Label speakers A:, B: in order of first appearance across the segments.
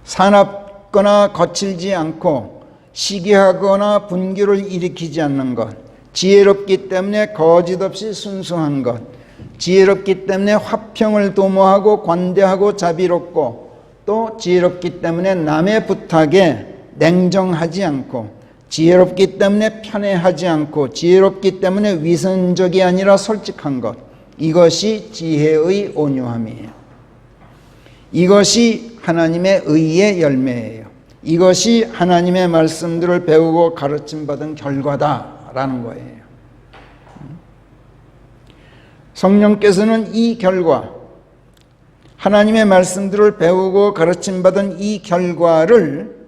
A: 사납거나 거칠지 않고 시기하거나 분규를 일으키지 않는 것, 지혜롭기 때문에 거짓 없이 순수한 것, 지혜롭기 때문에 화평을 도모하고 관대하고 자비롭고, 또 지혜롭기 때문에 남의 부탁에 냉정하지 않고, 지혜롭기 때문에 편애하지 않고, 지혜롭기 때문에 위선적이 아니라 솔직한 것, 이것이 지혜의 온유함이에요. 이것이 하나님의 의의 열매예요. 이것이 하나님의 말씀들을 배우고 가르침받은 결과다라는 거예요. 성령께서는 이 결과, 하나님의 말씀들을 배우고 가르침받은 이 결과를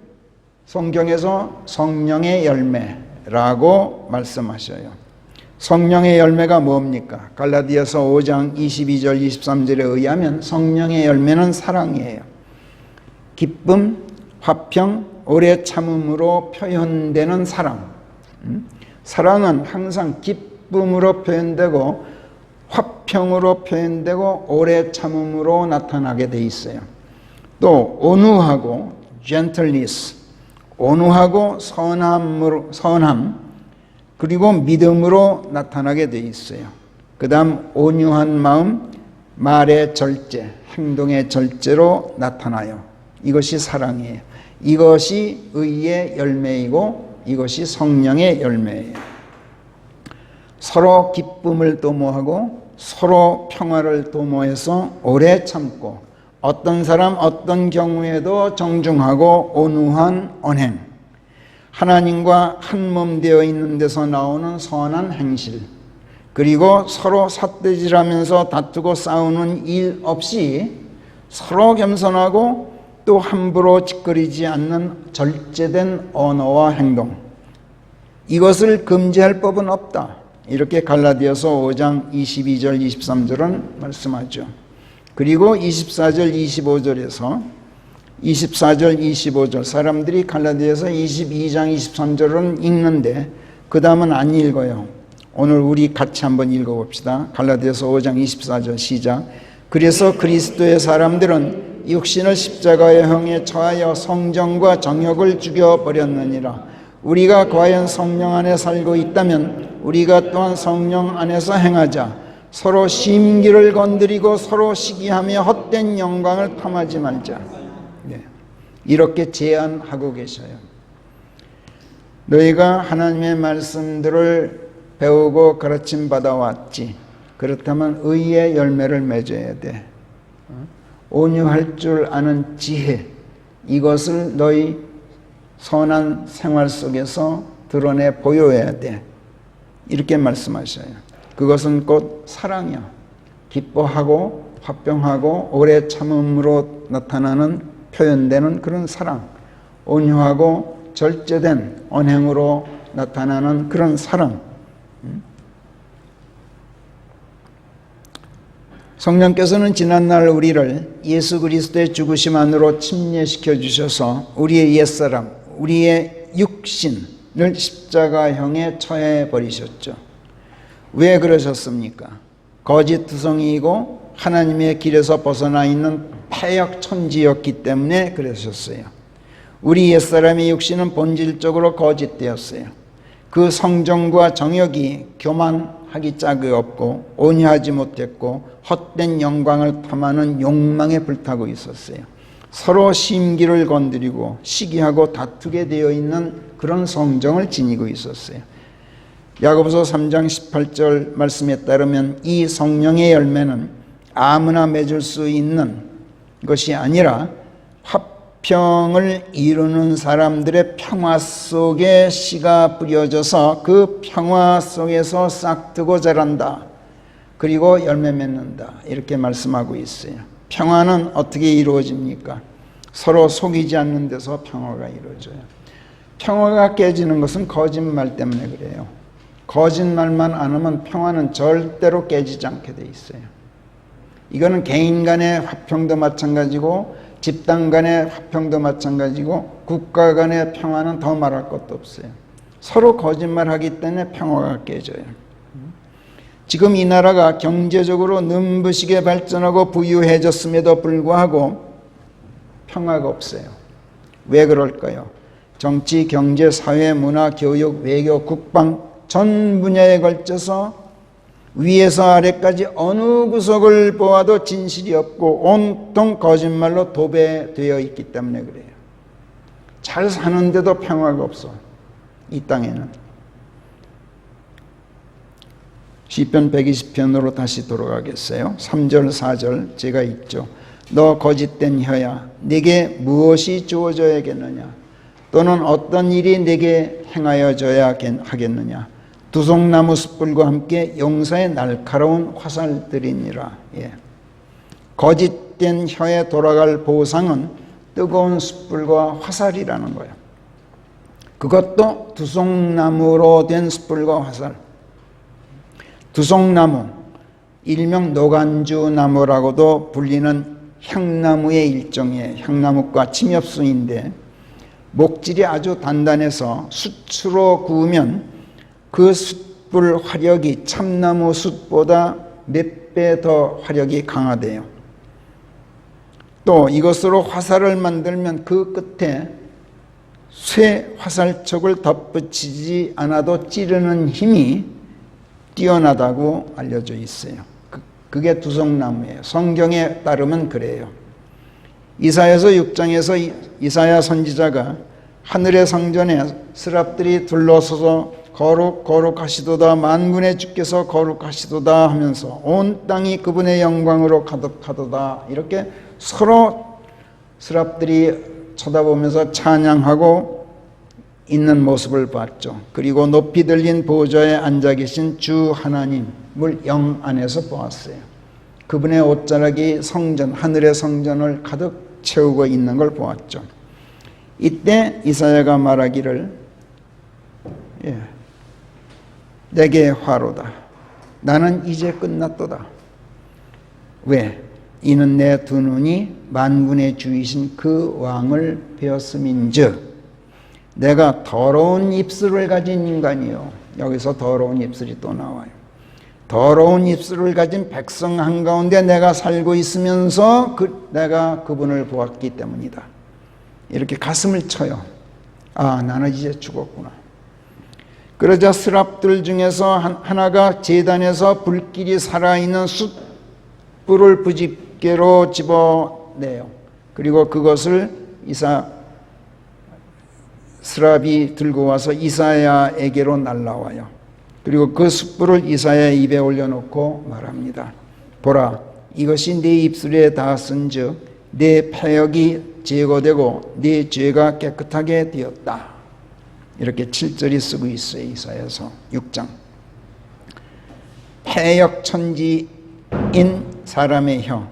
A: 성경에서 성령의 열매라고 말씀하셔요. 성령의 열매가 뭡니까? 갈라디아서 5장 22절 23절에 의하면 성령의 열매는 사랑이에요. 기쁨, 화평, 오래 참음으로 표현되는 사랑. 사랑은 항상 기쁨으로 표현되고 화평으로 표현되고 오래 참음으로 나타나게 돼 있어요. 또 온유하고 gentleness, 온유하고 선함, 그리고 믿음으로 나타나게 돼 있어요. 그 다음 온유한 마음, 말의 절제, 행동의 절제로 나타나요. 이것이 사랑이에요. 이것이 의의 열매이고 이것이 성령의 열매예요. 서로 기쁨을 도모하고 서로 평화를 도모해서 오래 참고, 어떤 사람 어떤 경우에도 정중하고 온유한 언행, 하나님과 한 몸 되어 있는 데서 나오는 선한 행실, 그리고 서로 삿대질하면서 다투고 싸우는 일 없이 서로 겸손하고 또 함부로 짓거리지 않는 절제된 언어와 행동, 이것을 금지할 법은 없다. 이렇게 갈라디아서 5장 22절 23절은 말씀하죠. 그리고 24절 25절에서 24절 25절 사람들이 갈라디아서 22장 23절은 읽는데 그 다음은 안 읽어요. 오늘 우리 같이 한번 읽어봅시다. 갈라디아서 5장 24절 시작. 그래서 그리스도의 사람들은 육신을 십자가의 형에 처하여 성정과 정욕을 죽여버렸느니라. 우리가 과연 성령 안에 살고 있다면 우리가 또한 성령 안에서 행하자. 서로 심기를 건드리고 서로 시기하며 헛된 영광을 탐하지 말자. 네. 이렇게 제안하고 계셔요. 너희가 하나님의 말씀들을 배우고 가르침 받아왔지. 그렇다면 의의 열매를 맺어야 돼. 온유할 줄 아는 지혜, 이것을 너희 선한 생활 속에서 드러내 보여야 돼. 이렇게 말씀하셔요. 그것은 곧 사랑이야. 기뻐하고 화평하고 오래 참음으로 나타나는 표현되는 그런 사랑, 온유하고 절제된 언행으로 나타나는 그런 사랑. 성령께서는 지난날 우리를 예수 그리스도의 죽으심 안으로 침례시켜 주셔서 우리의 옛사람, 우리의 육신을 십자가형에 처해 버리셨죠. 왜 그러셨습니까? 거짓투성이이고 하나님의 길에서 벗어나 있는 패역천지였기 때문에 그러셨어요. 우리 옛사람의 육신은 본질적으로 거짓되었어요. 그 성정과 정욕이 교만하기 짝이 없고 온유하지 못했고 헛된 영광을 탐하는 욕망에 불타고 있었어요. 서로 심기를 건드리고 시기하고 다투게 되어 있는 그런 성정을 지니고 있었어요. 야고보서 3장 18절 말씀에 따르면 이 성령의 열매는 아무나 맺을 수 있는 것이 아니라 화평을 이루는 사람들의 평화 속에 씨가 뿌려져서 그 평화 속에서 싹트고 자란다. 그리고 열매 맺는다. 이렇게 말씀하고 있어요. 평화는 어떻게 이루어집니까? 서로 속이지 않는 데서 평화가 이루어져요. 평화가 깨지는 것은 거짓말 때문에 그래요. 거짓말만 안 하면 평화는 절대로 깨지지 않게 돼 있어요. 이거는 개인 간의 화평도 마찬가지고 집단 간의 화평도 마찬가지고 국가 간의 평화는 더 말할 것도 없어요. 서로 거짓말하기 때문에 평화가 깨져요. 지금 이 나라가 경제적으로 눈부시게 발전하고 부유해졌음에도 불구하고 평화가 없어요. 왜 그럴까요? 정치, 경제, 사회, 문화, 교육, 외교, 국방 전 분야에 걸쳐서 위에서 아래까지 어느 구석을 보아도 진실이 없고 온통 거짓말로 도배되어 있기 때문에 그래요. 잘 사는데도 평화가 없어. 이 땅에는. 시편 120편으로 다시 돌아가겠어요. 3절 4절 제가 읽죠. 너 거짓된 혀야 내게 무엇이 주어져야겠느냐, 또는 어떤 일이 내게 행하여져야 하겠느냐. 두송나무 숯불과 함께 용사의 날카로운 화살들이니라. 예. 거짓된 혀에 돌아갈 보상은 뜨거운 숯불과 화살이라는 거예요. 그것도 두송나무로 된 숯불과 화살. 두송나무, 일명 노간주나무라고도 불리는 향나무의 일종이에요. 향나무과 침엽수인데 목질이 아주 단단해서 숯으로 구우면 그 숯불 화력이 참나무 숯보다 몇 배 더 화력이 강하대요. 또 이것으로 화살을 만들면 그 끝에 쇠 화살촉을 덧붙이지 않아도 찌르는 힘이 뛰어나다고 알려져 있어요. 그게 두송나무예요. 성경에 따르면 그래요. 이사야서 6장에서 이사야 선지자가 하늘의 성전에 스랍들이 둘러서서 거룩 거룩하시도다, 만군의 주께서 거룩하시도다 하면서 온 땅이 그분의 영광으로 가득하도다, 이렇게 서로 스랍들이 쳐다보면서 찬양하고 있는 모습을 봤죠. 그리고 높이 들린 보좌에 앉아 계신 주 하나님을 영 안에서 보았어요. 그분의 옷자락이 성전, 하늘의 성전을 가득 채우고 있는 걸 보았죠. 이때 이사야가 말하기를, 내게 화로다. 나는 이제 끝났도다. 왜? 이는 내 두 눈이 만군의 주이신 그 왕을 배었음인즉 내가 더러운 입술을 가진 인간이요. 여기서 더러운 입술이 또 나와요. 더러운 입술을 가진 백성 한가운데 내가 살고 있으면서 내가 그분을 보았기 때문이다. 이렇게 가슴을 쳐요. 아, 나는 이제 죽었구나. 그러자 스랍들 중에서 하나가 제단에서 불길이 살아있는 숯불을 부집개로 집어내요. 그리고 그것을 스랍이 들고 와서 이사야에게로 날라와요. 그리고 그 숯불을 이사야의 입에 올려놓고 말합니다. 보라, 이것이 네 입술에 닿았은 즉 네 패역이 제거되고 네 죄가 깨끗하게 되었다. 이렇게 7절이 쓰고 있어요. 이사야서 6장. 패역천지인 사람의 혀,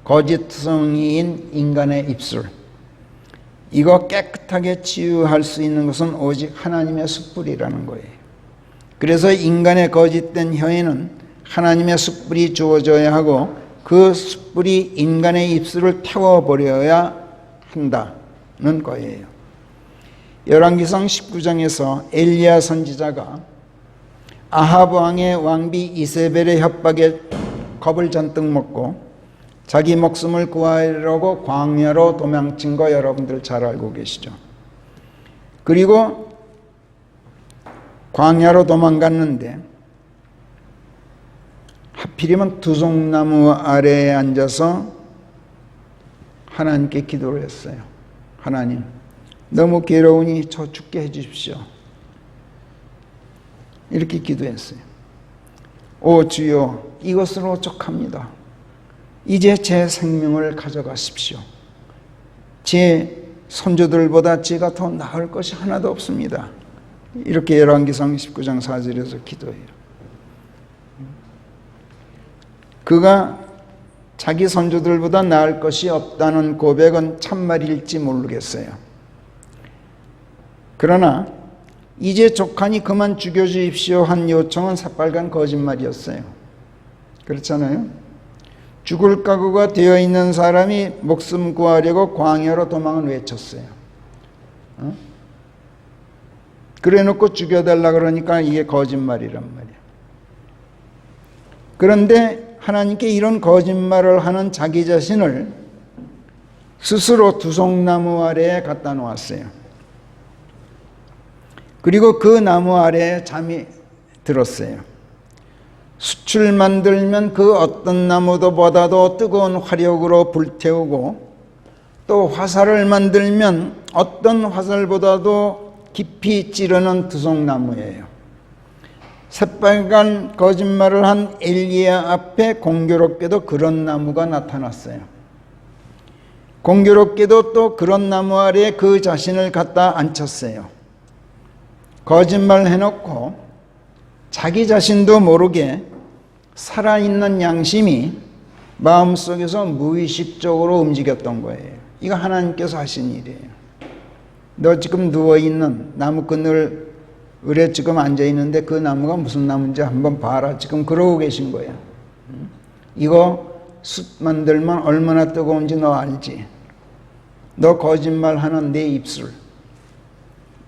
A: 거짓투성이인 인간의 입술, 이거 깨끗하게 치유할 수 있는 것은 오직 하나님의 숯불이라는 거예요. 그래서 인간의 거짓된 혀에는 하나님의 숯불이 주어져야 하고 그 숯불이 인간의 입술을 태워버려야 한다는 거예요. 열왕기상 19장에서 엘리야 선지자가 아합 왕의 왕비 이세벨의 협박에 겁을 잔뜩 먹고 자기 목숨을 구하려고 광야로 도망친 거 여러분들 잘 알고 계시죠? 그리고 광야로 도망갔는데 하필이면 두송나무 아래에 앉아서 하나님께 기도를 했어요. 하나님, 너무 괴로우니 저 죽게 해주십시오. 이렇게 기도했어요. 오 주여, 이것으로 족합니다. 이제 제 생명을 가져가십시오. 제 선조들보다 제가 더 나을 것이 하나도 없습니다. 이렇게 열왕기상 19장 4절에서 기도해요. 그가 자기 선조들보다 나을 것이 없다는 고백은 참말일지 모르겠어요. 그러나 이제 족하니 그만 죽여주십시오 한 요청은 새빨간 거짓말이었어요. 그렇잖아요. 죽을 각오가 되어 있는 사람이 목숨 구하려고 광야로 도망을 외쳤어요. 그래 놓고 죽여달라 그러니까 이게 거짓말이란 말이에요. 그런데 하나님께 이런 거짓말을 하는 자기 자신을 스스로 두송나무 아래에 갖다 놓았어요. 그리고 그 나무 아래에 잠이 들었어요. 숯을 만들면 그 어떤 나무도보다도 뜨거운 화력으로 불태우고, 또 화살을 만들면 어떤 화살보다도 깊이 찌르는 두송나무예요. 새빨간 거짓말을 한 엘리야 앞에 공교롭게도 그런 나무가 나타났어요. 공교롭게도 또 그런 나무 아래에 그 자신을 갖다 앉혔어요. 거짓말 해놓고 자기 자신도 모르게 살아있는 양심이 마음속에서 무의식적으로 움직였던 거예요. 이거 하나님께서 하신 일이에요. 너 지금 누워있는 나무 그늘에 지금 앉아있는데 그 나무가 무슨 나무인지 한번 봐라. 지금 그러고 계신 거예요. 이거 숯 만들면 얼마나 뜨거운지 너 알지? 너 거짓말하는 내 입술,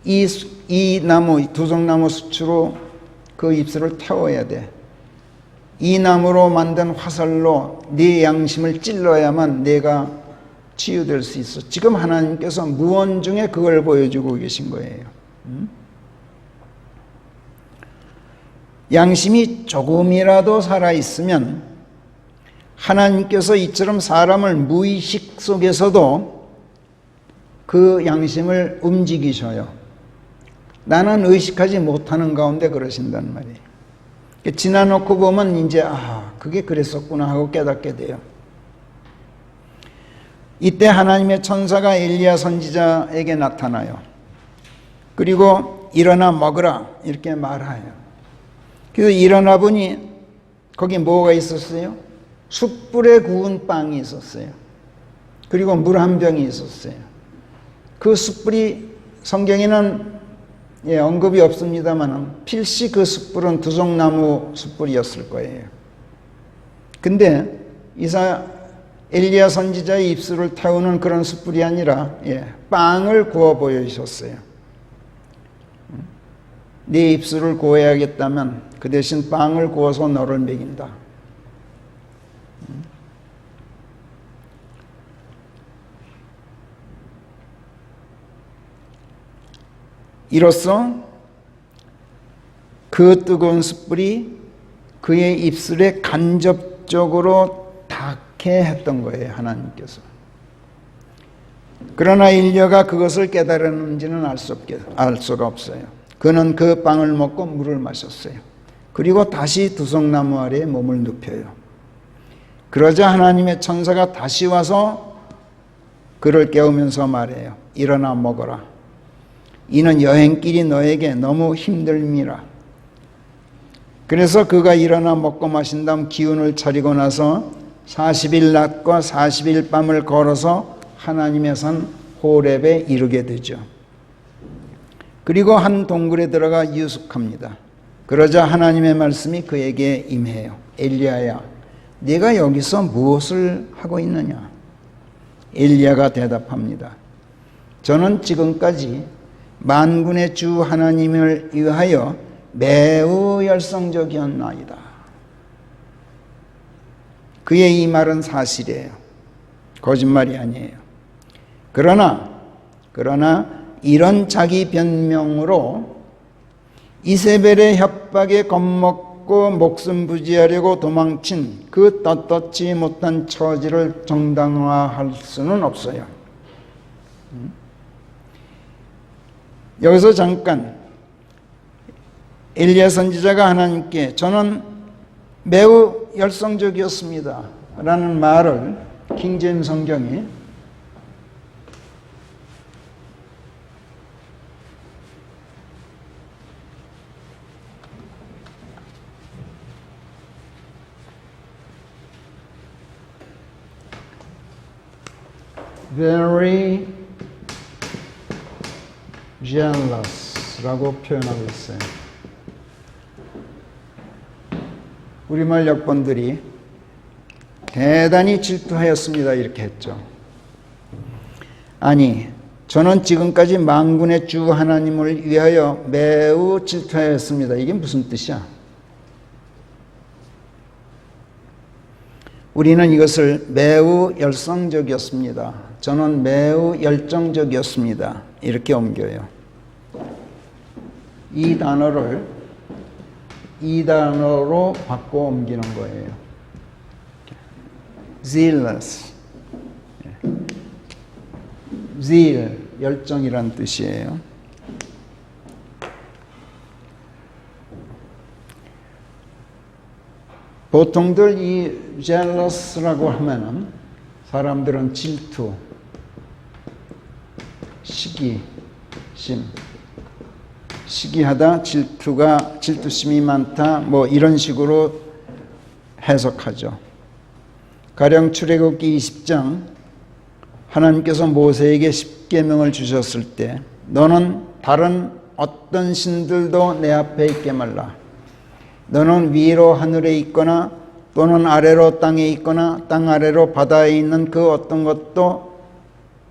A: 이 나무, 두송나무 숯으로 그 입술을 태워야 돼. 이 나무로 만든 화살로 네 양심을 찔러야만 내가 치유될 수 있어. 지금 하나님께서 무언 중에 그걸 보여주고 계신 거예요. 양심이 조금이라도 살아있으면 하나님께서 이처럼 사람을 무의식 속에서도 그 양심을 움직이셔요. 나는 의식하지 못하는 가운데 그러신단 말이에요. 지나놓고 보면 이제 그게 그랬었구나 하고 깨닫게 돼요. 이때 하나님의 천사가 엘리야 선지자에게 나타나요. 그리고 일어나 먹으라 이렇게 말해요. 그래서 일어나 보니 거기 뭐가 있었어요? 숯불에 구운 빵이 있었어요. 그리고 물 한 병이 있었어요. 그 숯불이 성경에는 언급이 없습니다만 필시 그 숯불은 두송나무 숯불이었을 거예요. 근데 엘리야 선지자의 입술을 태우는 그런 숯불이 아니라 빵을 구워 보여주셨어요. 네 입술을 구워야겠다면 그 대신 빵을 구워서 너를 먹인다. 이로써 그 뜨거운 숯불이 그의 입술에 간접적으로 닿게 했던 거예요, 하나님께서. 그러나 엘리야가 그것을 깨달았는지는 알 수가 없어요. 그는 그 빵을 먹고 물을 마셨어요. 그리고 다시 두송나무 아래에 몸을 눕혀요. 그러자 하나님의 천사가 다시 와서 그를 깨우면서 말해요. 일어나 먹어라. 이는 여행길이 너에게 너무 힘들미라. 그래서 그가 일어나 먹고 마신 다음 기운을 차리고 나서 40일 낮과 40일 밤을 걸어서 하나님의 산 호렙에 이르게 되죠. 그리고 한 동굴에 들어가 유숙합니다. 그러자 하나님의 말씀이 그에게 임해요. 엘리야야, 네가 여기서 무엇을 하고 있느냐? 엘리야가 대답합니다. 저는 지금까지 만군의 주 하나님을 위하여 매우 열성적이었나이다. 그의 이 말은 사실이에요. 거짓말이 아니에요. 그러나 이런 자기 변명으로 이세벨의 협박에 겁먹고 목숨 부지하려고 도망친 그 떳떳지 못한 처지를 정당화할 수는 없어요. 여기서 잠깐 엘리야 선지자가 하나님께 저는 매우 열성적이었습니다 라는 말을 킹제임스 성경이 very jealous 라고 표현하고 있어요. 우리말 역본들이 대단히 질투하였습니다 이렇게 했죠. 아니, 저는 지금까지 만군의 주 하나님을 위하여 매우 질투하였습니다. 이게 무슨 뜻이야? 우리는 이것을 매우 열성적이었습니다 저는 매우 열정적이었습니다. 이렇게 옮겨요. 이 단어를 이 단어로 바꿔 옮기는 거예요. zealous. zeal, 열정이란 뜻이에요. 보통들 이 jealous라고 하면은 사람들은 질투, 시기심, 시기하다, 질투심이 많다, 뭐 이런 식으로 해석하죠. 가령 출애굽기 20장 하나님께서 모세에게 십계명을 주셨을 때 너는 다른 어떤 신들도 내 앞에 있게 말라. 너는 위로 하늘에 있거나 또는 아래로 땅에 있거나 땅 아래로 바다에 있는 그 어떤 것도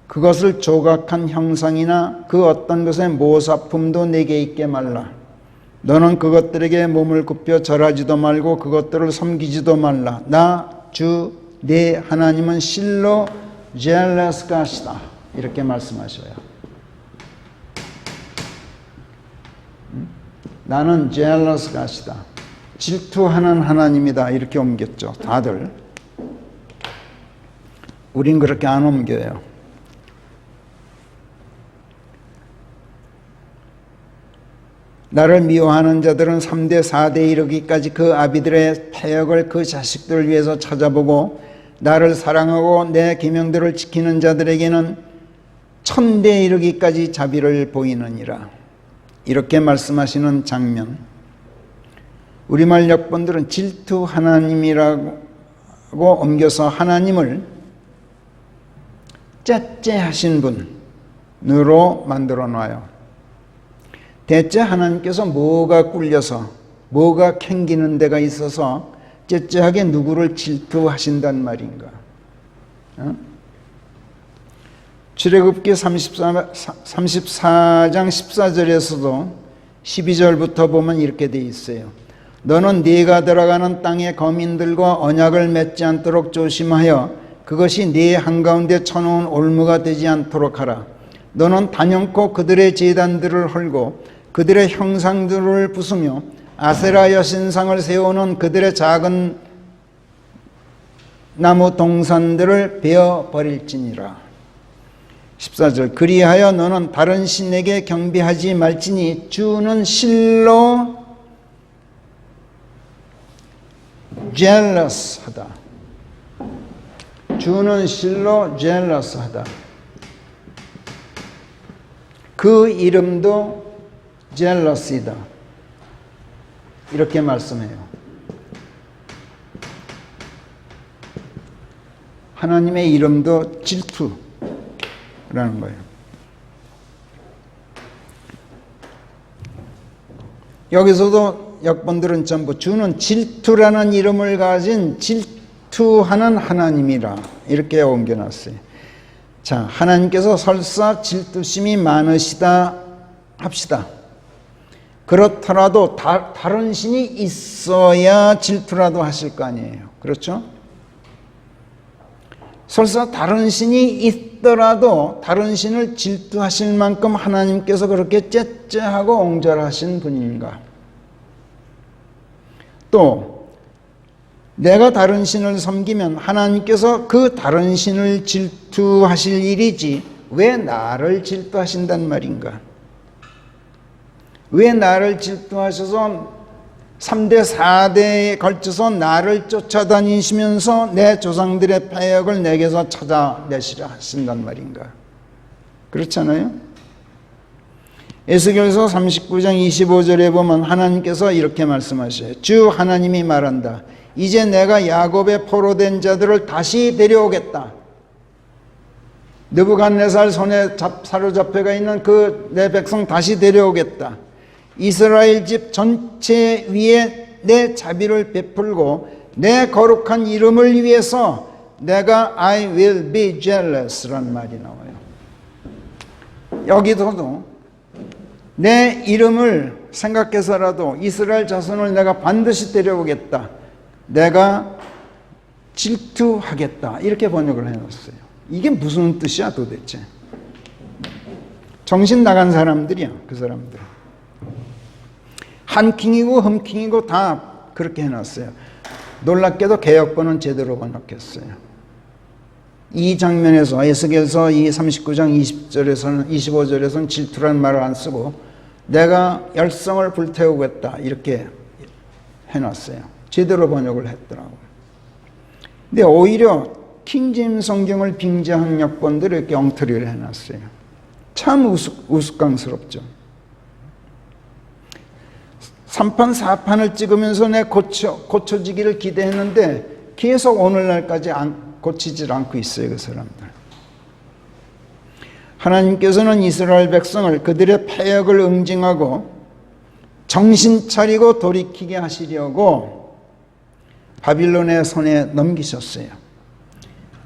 A: 그것을 조각한 형상이나 그 어떤 것의 모사품도 내게 있게 말라. 너는 그것들에게 몸을 굽혀 절하지도 말고 그것들을 섬기지도 말라. 나 주 네 하나님은 실로 jealous God이다. 이렇게 말씀하셔요. 나는 jealous God이다. 질투하는 하나님이다. 이렇게 옮겼죠. 다들. 우린 그렇게 안 옮겨요. 나를 미워하는 자들은 3대 4대 이르기까지 그 아비들의 패역을 그 자식들을 위해서 찾아보고 나를 사랑하고 내 계명들을 지키는 자들에게는 1000대 이르기까지 자비를 보이느니라. 이렇게 말씀하시는 장면. 우리말 역본들은 질투 하나님이라고 옮겨서 하나님을 째째하신 분으로 만들어 놔요. 대체 하나님께서 뭐가 꿀려서 뭐가 캥기는 데가 있어서 째째하게 누구를 질투하신단 말인가? 출애굽기 34장 14절에서도 12절부터 보면 이렇게 돼 있어요. 너는 네가 들어가는 땅의 거민들과 언약을 맺지 않도록 조심하여 그것이 네 한가운데 쳐놓은 올무가 되지 않도록 하라. 너는 단연코 그들의 제단들을 헐고 그들의 형상들을 부수며 아세라 여신상을 세우는 그들의 작은 나무 동산들을 베어버릴지니라. 14절 그리하여 너는 다른 신에게 경배하지 말지니 주는 실로 jealous하다. 주는 실로 jealous하다. 그 이름도 jealous이다. 이렇게 말씀해요. 하나님의 이름도 질투라는 거예요. 여기서도 역본들은 전부 주는 질투라는 이름을 가진 질투하는 하나님이라 이렇게 옮겨놨어요. 자, 하나님께서 설사 질투심이 많으시다 합시다. 그렇더라도 다른 신이 있어야 질투라도 하실 거 아니에요. 그렇죠? 설사 다른 신이 있더라도 다른 신을 질투하실 만큼 하나님께서 그렇게 째째하고 옹졸하신 분인가? 또 내가 다른 신을 섬기면 하나님께서 그 다른 신을 질투하실 일이지 왜 나를 질투하신단 말인가? 왜 나를 질투하셔서 3대 4대에 걸쳐서 나를 쫓아다니시면서 내 조상들의 패역을 내게서 찾아내시려 하신단 말인가? 그렇잖아요? 에스겔서 39장 25절에 보면 하나님께서 이렇게 말씀하셔요. 주 하나님이 말한다. 이제 내가 야곱의 포로된 자들을 다시 데려오겠다. 느부갓네살 손에 사로잡혀가 있는 그 내 백성 다시 데려오겠다. 이스라엘 집 전체 위에 내 자비를 베풀고 내 거룩한 이름을 위해서 내가 I will be jealous 라는 말이 나와요. 여기서도 내 이름을 생각해서라도 이스라엘 자손을 내가 반드시 데려오겠다. 내가 질투하겠다. 이렇게 번역을 해놨어요. 이게 무슨 뜻이야 도대체? 정신 나간 사람들이야, 그 사람들. 한킹이고 흠킹이고 다 그렇게 해놨어요. 놀랍게도 개역본은 제대로 번역했어요. 이 장면에서 에스겔서 이 39장 20절에서는 25절에서는 질투라는 말을 안 쓰고 내가 열성을 불태우겠다 이렇게 해놨어요. 제대로 번역을 했더라고요. 근데 오히려 킹제임스 성경을 빙자한 역본들을 이렇게 엉터리를 해놨어요. 참 우스꽝스럽죠. 3판 4판을 찍으면서 내 고쳐지기를 기대했는데 계속 오늘날까지 고치질 않고 있어요, 그 사람들. 하나님께서는 이스라엘 백성을 그들의 패역을 응징하고 정신 차리고 돌이키게 하시려고 바빌론의 손에 넘기셨어요.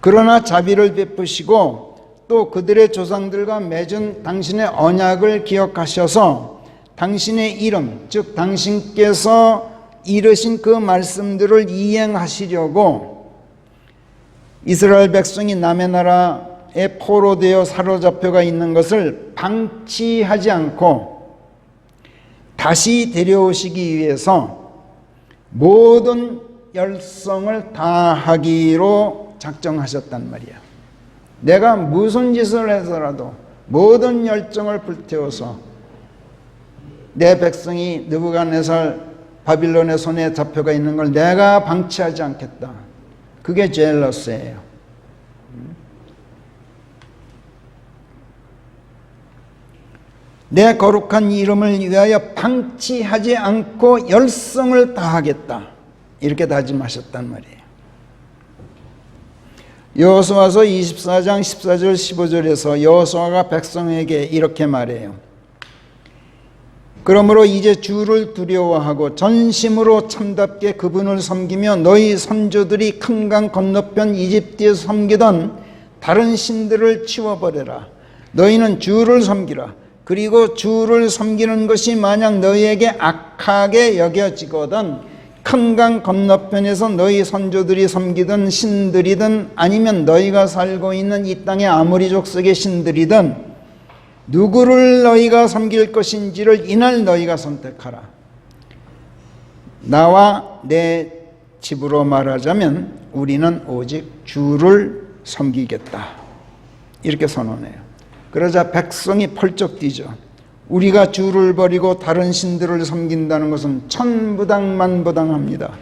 A: 그러나 자비를 베푸시고 또 그들의 조상들과 맺은 당신의 언약을 기억하셔서 당신의 이름, 즉 당신께서 이르신 그 말씀들을 이행하시려고 이스라엘 백성이 남의 나라에 포로되어 사로잡혀가 있는 것을 방치하지 않고 다시 데려오시기 위해서 모든 열성을 다하기로 작정하셨단 말이야. 내가 무슨 짓을 해서라도 모든 열정을 불태워서 내 백성이 느부갓네살 바빌론의 손에 잡혀가 있는 걸 내가 방치하지 않겠다. 그게 젤러스예요. 내 거룩한 이름을 위하여 방치하지 않고 열성을 다하겠다. 이렇게 다짐하셨단 말이에요. 여호수아서 24장 14절 15절에서 여호수아가 백성에게 이렇게 말해요. 그러므로 이제 주를 두려워하고 전심으로 참답게 그분을 섬기며 너희 선조들이 큰 강 건너편 이집트에 섬기던 다른 신들을 치워버려라. 너희는 주를 섬기라. 그리고 주를 섬기는 것이 만약 너희에게 악하게 여겨지거든 큰 강 건너편에서 너희 선조들이 섬기던 신들이든 아니면 너희가 살고 있는 이 땅의 아모리 족속의 신들이든 누구를 너희가 섬길 것인지를 이날 너희가 선택하라. 나와 내 집으로 말하자면 우리는 오직 주를 섬기겠다. 이렇게 선언해요. 그러자 백성이 펄쩍 뛰죠. 우리가 주를 버리고 다른 신들을 섬긴다는 것은 천부당만부당합니다.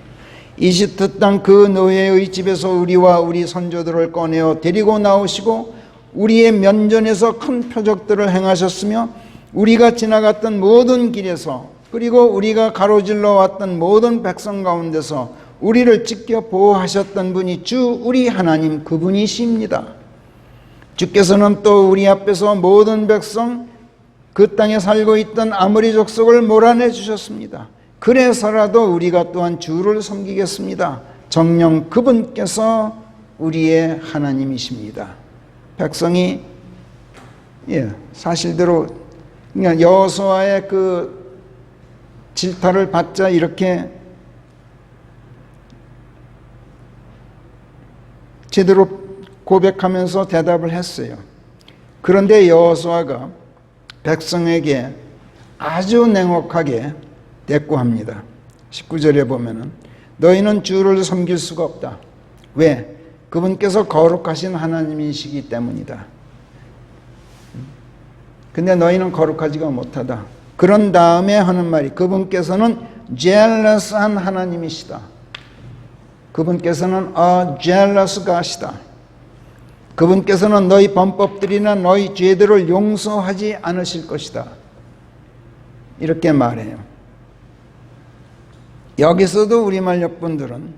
A: 이집트 땅 그 노예의 집에서 우리와 우리 선조들을 꺼내어 데리고 나오시고 우리의 면전에서 큰 표적들을 행하셨으며 우리가 지나갔던 모든 길에서 그리고 우리가 가로질러 왔던 모든 백성 가운데서 우리를 지켜 보호하셨던 분이 주 우리 하나님 그분이십니다. 주께서는 또 우리 앞에서 모든 백성 그 땅에 살고 있던 아모리 족속을 몰아내 주셨습니다. 그래서라도 우리가 또한 주를 섬기겠습니다. 정녕 그분께서 우리의 하나님이십니다. 백성이 사실대로 그냥 여호수아의 그 질타를 받자 이렇게 제대로 고백하면서 대답을 했어요. 그런데 여호수아가 백성에게 아주 냉혹하게 대꾸합니다. 19절에 보면은 너희는 주를 섬길 수가 없다. 왜? 그분께서 거룩하신 하나님이시기 때문이다. 근데 너희는 거룩하지가 못하다. 그런 다음에 하는 말이 그분께서는 jealous한 하나님이시다. 그분께서는 a jealous God이다. 그분께서는 너희 범법들이나 너희 죄들을 용서하지 않으실 것이다. 이렇게 말해요. 여기서도 우리말 역분들은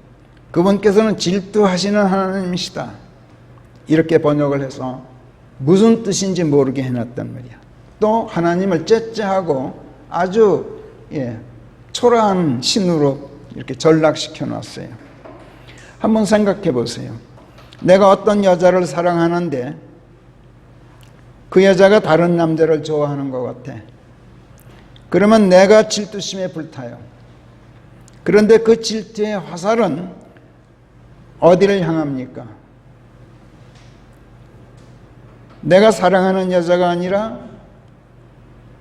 A: 그분께서는 질투하시는 하나님이시다. 이렇게 번역을 해서 무슨 뜻인지 모르게 해놨단 말이야. 또 하나님을 째째하고 아주 초라한 신으로 이렇게 전락시켜 놨어요. 한번 생각해 보세요. 내가 어떤 여자를 사랑하는데 그 여자가 다른 남자를 좋아하는 것 같아. 그러면 내가 질투심에 불타요. 그런데 그 질투의 화살은 어디를 향합니까? 내가 사랑하는 여자가 아니라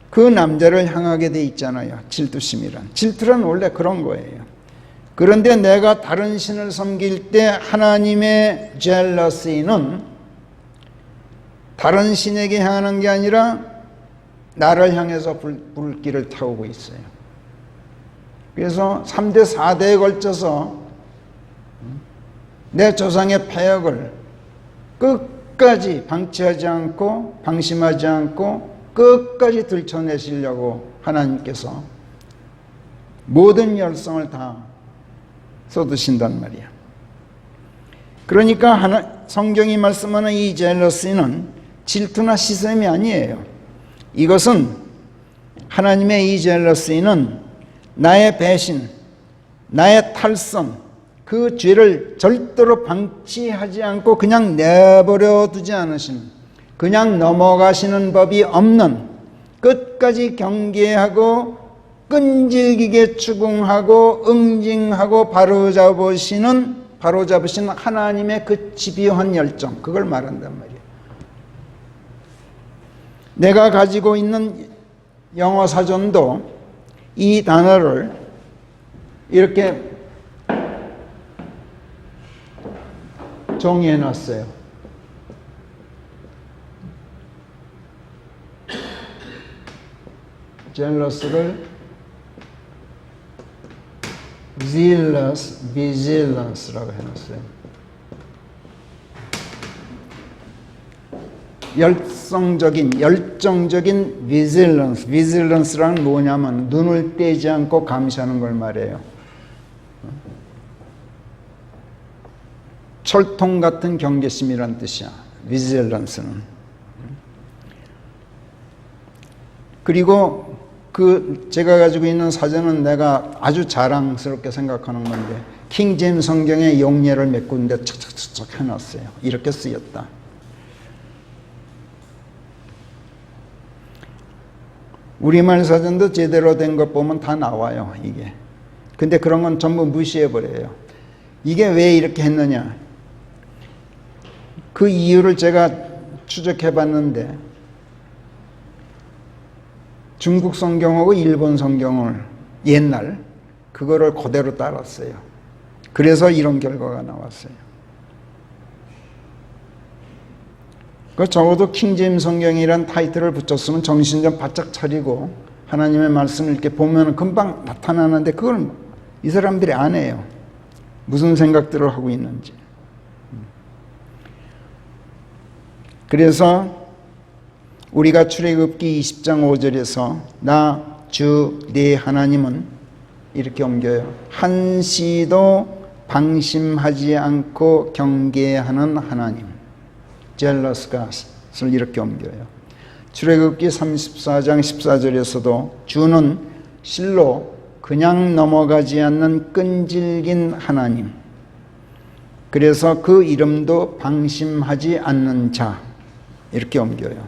A: 그 남자를 향하게 돼 있잖아요. 질투심이란. 질투란 원래 그런 거예요. 그런데 내가 다른 신을 섬길 때 하나님의 젤러시는 다른 신에게 향하는 게 아니라 나를 향해서 불길을 태우고 있어요. 그래서 3대 4대에 걸쳐서 내 조상의 패역을 끝까지 방치하지 않고 방심하지 않고 끝까지 들춰내시려고 하나님께서 모든 열성을 다 쏟으신단 말이야. 그러니까 성경이 말씀하는 이 젤러시는 질투나 시샘이 아니에요. 이것은 하나님의 이 젤러시는 나의 배신, 나의 탈선, 그 죄를 절대로 방치하지 않고 그냥 내버려 두지 않으시는, 그냥 넘어가시는 법이 없는, 끝까지 경계하고 끈질기게 추궁하고 응징하고 바로잡으시는 하나님의 그 집요한 열정, 그걸 말한단 말이에요. 내가 가지고 있는 영어 사전도 이 단어를 이렇게 정의해 놨어요. jealous를 zealous, vigilance라고 해놨어요. 열정적인 vigilance. vigilance란 뭐냐면 눈을 떼지 않고 감시하는 걸 말해요. 철통 같은 경계심이란 뜻이야. vigilance는. 그리고 제가 가지고 있는 사전은 내가 아주 자랑스럽게 생각하는 건데 킹제임스 성경의 용례를 몇 군데 착착착착 해놨어요. 이렇게 쓰였다. 우리말 사전도 제대로 된 것 보면 다 나와요, 이게. 근데 그런 건 전부 무시해버려요. 이게 왜 이렇게 했느냐? 그 이유를 제가 추적해봤는데 중국 성경하고 일본 성경을 옛날 그거를 그대로 따랐어요. 그래서 이런 결과가 나왔어요. 적어도 킹제임스 성경이란 타이틀을 붙였으면 정신 좀 바짝 차리고 하나님의 말씀을 이렇게 보면 금방 나타나는데 그걸 이 사람들이 안 해요. 무슨 생각들을 하고 있는지. 그래서 우리가 출애굽기 20장 5절에서 나 주 네 하나님은 이렇게 옮겨요. 한시도 방심하지 않고 경계하는 하나님. jealous God을 이렇게 옮겨요. 출애굽기 34장 14절에서도 주는 실로 그냥 넘어가지 않는 끈질긴 하나님. 그래서 그 이름도 방심하지 않는 자 이렇게 옮겨요.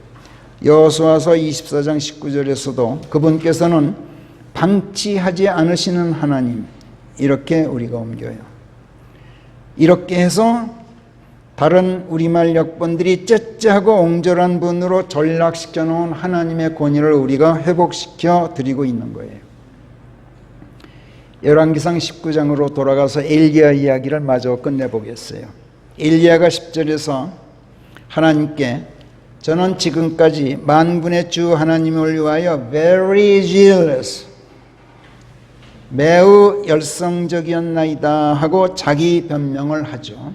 A: 여호수아서 24장 19절에서도 그분께서는 방치하지 않으시는 하나님 이렇게 우리가 옮겨요. 이렇게 해서 다른 우리말 역본들이 째째하고 옹졸한 분으로 전락시켜 놓은 하나님의 권위를 우리가 회복시켜 드리고 있는 거예요. 열왕기상 19장으로 돌아가서 엘리야 이야기를 마저 끝내보겠어요. 엘리야가 10절에서 하나님께 저는 지금까지 만군의 주 하나님을 위하여 very zealous, 매우 열성적이었나이다 하고 자기 변명을 하죠.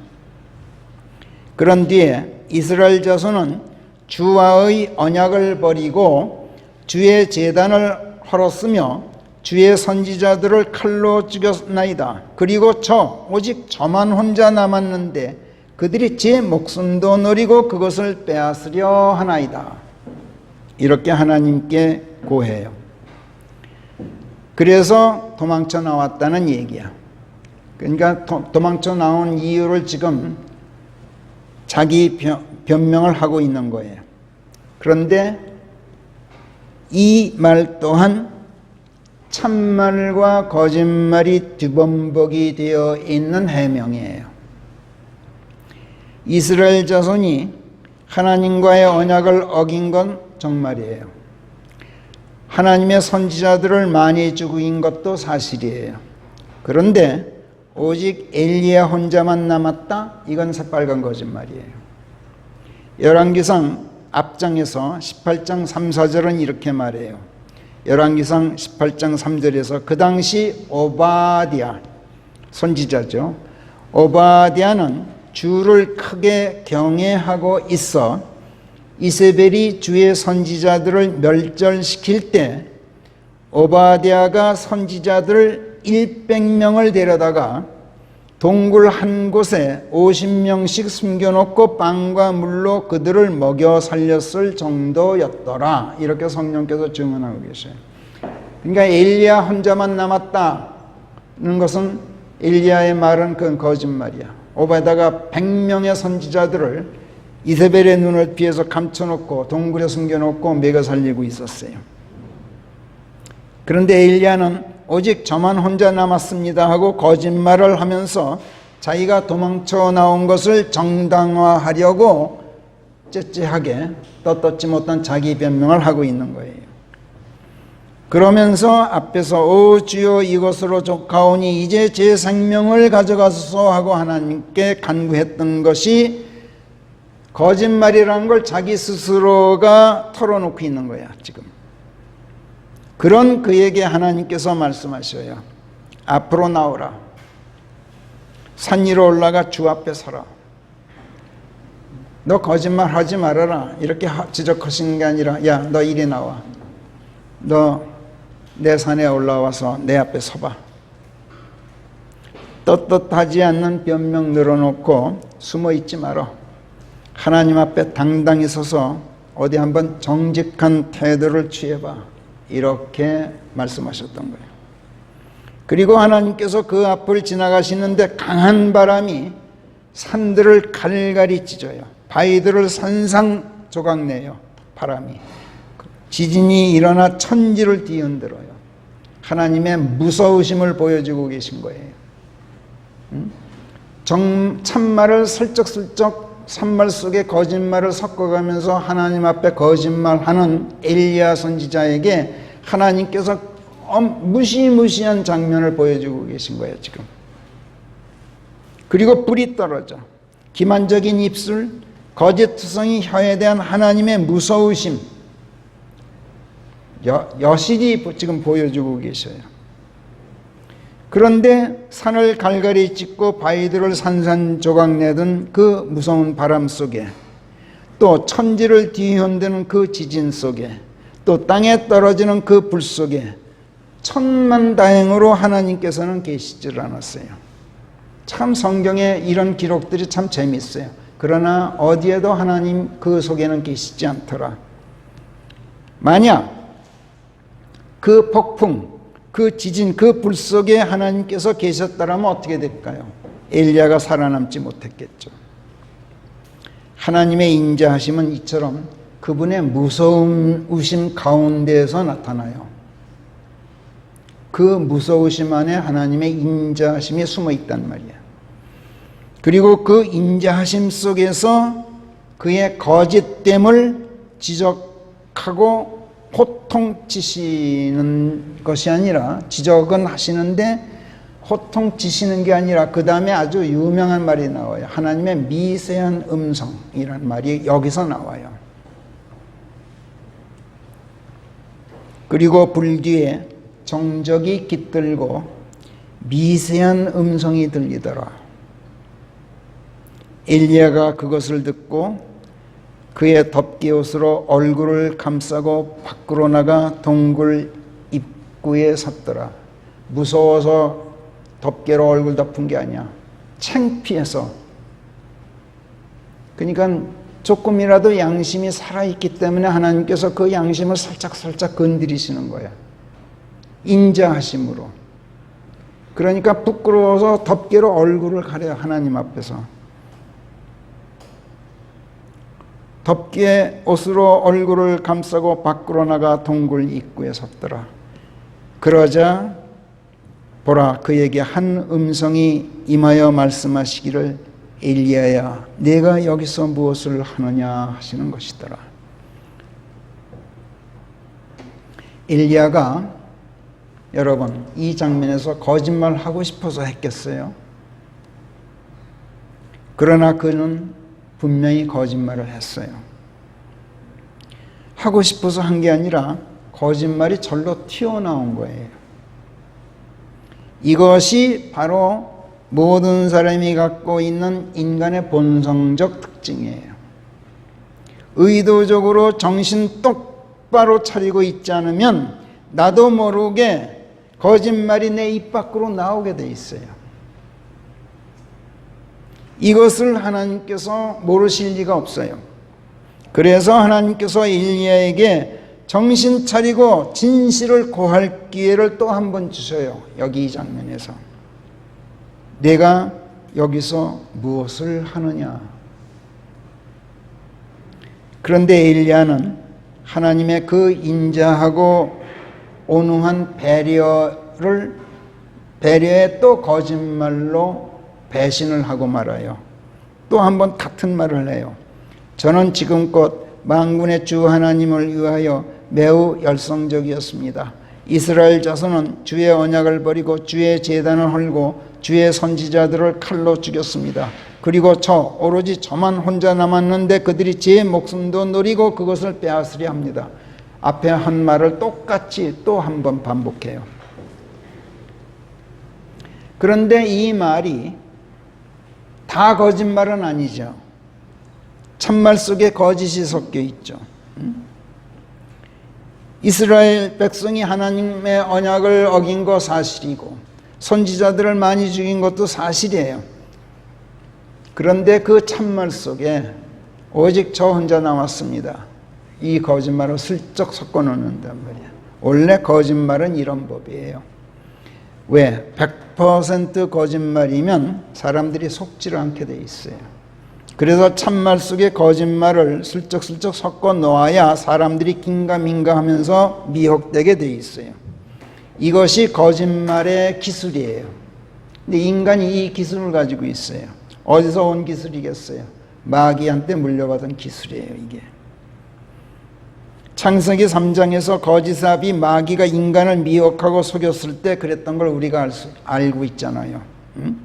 A: 그런 뒤에 이스라엘 자손은 주와의 언약을 버리고 주의 제단을 헐었으며 주의 선지자들을 칼로 죽였나이다. 그리고 오직 저만 혼자 남았는데 그들이 제 목숨도 노리고 그것을 빼앗으려 하나이다. 이렇게 하나님께 고해요. 그래서 도망쳐 나왔다는 얘기야. 그러니까 도망쳐 나온 이유를 지금 자기 변명을 하고 있는 거예요. 그런데 이 말 또한 참말과 거짓말이 뒤범벅이 되어 있는 해명이에요. 이스라엘 자손이 하나님과의 언약을 어긴 건 정말이에요. 하나님의 선지자들을 많이 죽인 것도 사실이에요. 그런데 오직 엘리야 혼자만 남았다? 이건 새빨간 거짓말이에요. 열왕기상 앞장에서 18장 3, 4절은 이렇게 말해요. 열왕기상 18장 3절에서 그 당시 오바댜 선지자죠. 오바댜는 주를 크게 경외하고 있어 이세벨이 주의 선지자들을 멸절시킬 때 오바댜가 선지자들 100명을 데려다가 동굴 한 곳에 50명씩 숨겨놓고 빵과 물로 그들을 먹여 살렸을 정도였더라. 이렇게 성령께서 증언하고 계셔요. 그러니까 엘리야 혼자만 남았다는 것은 엘리야의 말은 그건 거짓말이야. 오바댜가 100명의 선지자들을 이세벨의 눈을 피해서 감춰놓고 동굴에 숨겨놓고 먹여 살리고 있었어요. 그런데 엘리야는 오직 저만 혼자 남았습니다 하고 거짓말을 하면서 자기가 도망쳐 나온 것을 정당화하려고 째째하게 떳떳지 못한 자기 변명을 하고 있는 거예요. 그러면서 앞에서 오 주여 이것으로 족하오니 이제 제 생명을 가져가소서 하고 하나님께 간구했던 것이 거짓말이라는 걸 자기 스스로가 털어놓고 있는 거야 지금. 그런 그에게 하나님께서 말씀하셔요. 앞으로 나오라. 산 위로 올라가 주 앞에 서라. 너 거짓말 하지 말아라. 이렇게 지적하신 게 아니라 야, 너 이리 나와. 너 내 산에 올라와서 내 앞에 서봐. 떳떳하지 않는 변명 늘어놓고 숨어 있지 마라. 하나님 앞에 당당히 서서 어디 한번 정직한 태도를 취해봐. 이렇게 말씀하셨던 거예요. 그리고 하나님께서 그 앞을 지나가시는데 강한 바람이 산들을 갈갈이 찢어요. 바위들을 산상조각내요. 바람이. 지진이 일어나 천지를 뒤흔들어요. 하나님의 무서우심을 보여주고 계신 거예요. 참말을 슬쩍슬쩍 산말 속에 거짓말을 섞어가면서 하나님 앞에 거짓말하는 엘리야 선지자에게 하나님께서 무시무시한 장면을 보여주고 계신 거예요 지금. 그리고 불이 떨어져 기만적인 입술, 거짓투성이 혀에 대한 하나님의 무서우심 여실히 지금 보여주고 계셔요. 그런데 산을 갈갈이 찢고 바위들을 산산조각내던 그 무서운 바람 속에 또 천지를 뒤흔드는 그 지진 속에 또 땅에 떨어지는 그 불 속에 천만다행으로 하나님께서는 계시질 않았어요. 참 성경에 이런 기록들이 참 재밌어요. 그러나 어디에도 하나님 그 속에는 계시지 않더라. 만약 그 폭풍, 그 지진, 그 불 속에 하나님께서 계셨다라면 어떻게 될까요? 엘리야가 살아남지 못했겠죠. 하나님의 인자하심은 이처럼 그분의 무서우심 가운데에서 나타나요. 그 무서우심 안에 하나님의 인자하심이 숨어 있단 말이야. 그리고 그 인자하심 속에서 그의 거짓됨을 지적하고 호통치시는 것이 아니라 지적은 하시는데 호통치시는 게 아니라 그 다음에 아주 유명한 말이 나와요. 하나님의 미세한 음성이라는 말이 여기서 나와요. 그리고 불 뒤에 정적이 깃들고 미세한 음성이 들리더라. 엘리야가 그것을 듣고 그의 덮개옷으로 얼굴을 감싸고 밖으로 나가 동굴 입구에 섰더라. 무서워서 덮개로 얼굴 덮은 게 아니야. 창피해서. 그러니까 조금이라도 양심이 살아있기 때문에 하나님께서 그 양심을 살짝살짝 건드리시는 거야. 인자하심으로. 그러니까 부끄러워서 덮개로 얼굴을 가려요. 하나님 앞에서. 덮개 옷으로 얼굴을 감싸고 밖으로 나가 동굴 입구에 섰더라. 그러자 보라 그에게 한 음성이 임하여 말씀하시기를 엘리야야 내가 여기서 무엇을 하느냐 하시는 것이더라. 엘리야가 여러분 이 장면에서 거짓말하고 싶어서 했겠어요? 그러나 그는 분명히 거짓말을 했어요. 하고 싶어서 한 게 아니라 거짓말이 절로 튀어나온 거예요. 이것이 바로 모든 사람이 갖고 있는 인간의 본성적 특징이에요. 의도적으로 정신 똑바로 차리고 있지 않으면 나도 모르게 거짓말이 내 입 밖으로 나오게 돼 있어요. 이것을 하나님께서 모르실 리가 없어요. 그래서 하나님께서 엘리야에게 정신 차리고 진실을 고할 기회를 또 한 번 주셔요. 여기 이 장면에서. 내가 여기서 무엇을 하느냐. 그런데 엘리야는 하나님의 그 인자하고 온유한 배려에 또 거짓말로 배신을 하고 말아요. 또 한 번 같은 말을 해요. 저는 지금껏 만군의 주 하나님을 위하여 매우 열성적이었습니다. 이스라엘 자손은 주의 언약을 버리고 주의 제단을 헐고 주의 선지자들을 칼로 죽였습니다. 그리고 오로지 저만 혼자 남았는데 그들이 제 목숨도 노리고 그것을 빼앗으려 합니다. 앞에 한 말을 똑같이 또 한 번 반복해요. 그런데 이 말이 다 거짓말은 아니죠. 참말 속에 거짓이 섞여 있죠. 이스라엘 백성이 하나님의 언약을 어긴 거 사실이고 선지자들을 많이 죽인 것도 사실이에요. 그런데 그 참말 속에 오직 저 혼자 남았습니다. 이 거짓말을 슬쩍 섞어 놓는단 말이에요. 원래 거짓말은 이런 법이에요. 왜? 100% 거짓말이면 사람들이 속지를 않게 돼 있어요. 그래서 참말 속에 거짓말을 슬쩍슬쩍 섞어 놓아야 사람들이 긴가민가 하면서 미혹되게 돼 있어요. 이것이 거짓말의 기술이에요. 근데 인간이 이 기술을 가지고 있어요. 어디서 온 기술이겠어요? 마귀한테 물려받은 기술이에요, 이게. 창세기 3장에서 거짓삽이 마귀가 인간을 미혹하고 속였을 때 그랬던 걸 우리가 알고 있잖아요. 응?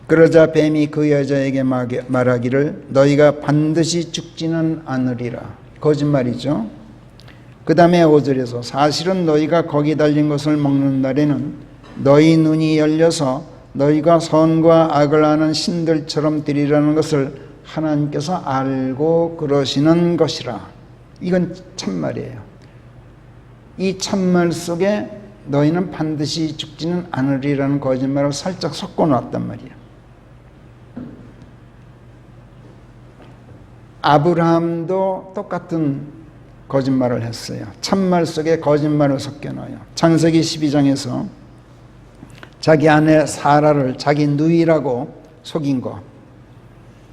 A: 그러자 뱀이 그 여자에게 말하기를 너희가 반드시 죽지는 않으리라. 거짓말이죠. 그 다음에 5절에서 사실은 너희가 거기 달린 것을 먹는 날에는 너희 눈이 열려서 너희가 선과 악을 아는 신들처럼 되리라는 것을 하나님께서 알고 그러시는 것이라. 이건 참말이에요. 이 참말 속에 너희는 반드시 죽지는 않으리라는 거짓말을 살짝 섞어 놨단 말이에요. 아브라함도 똑같은 거짓말을 했어요. 참말 속에 거짓말을 섞여 넣어요. 창세기 12장에서 자기 아내 사라를 자기 누이라고 속인 거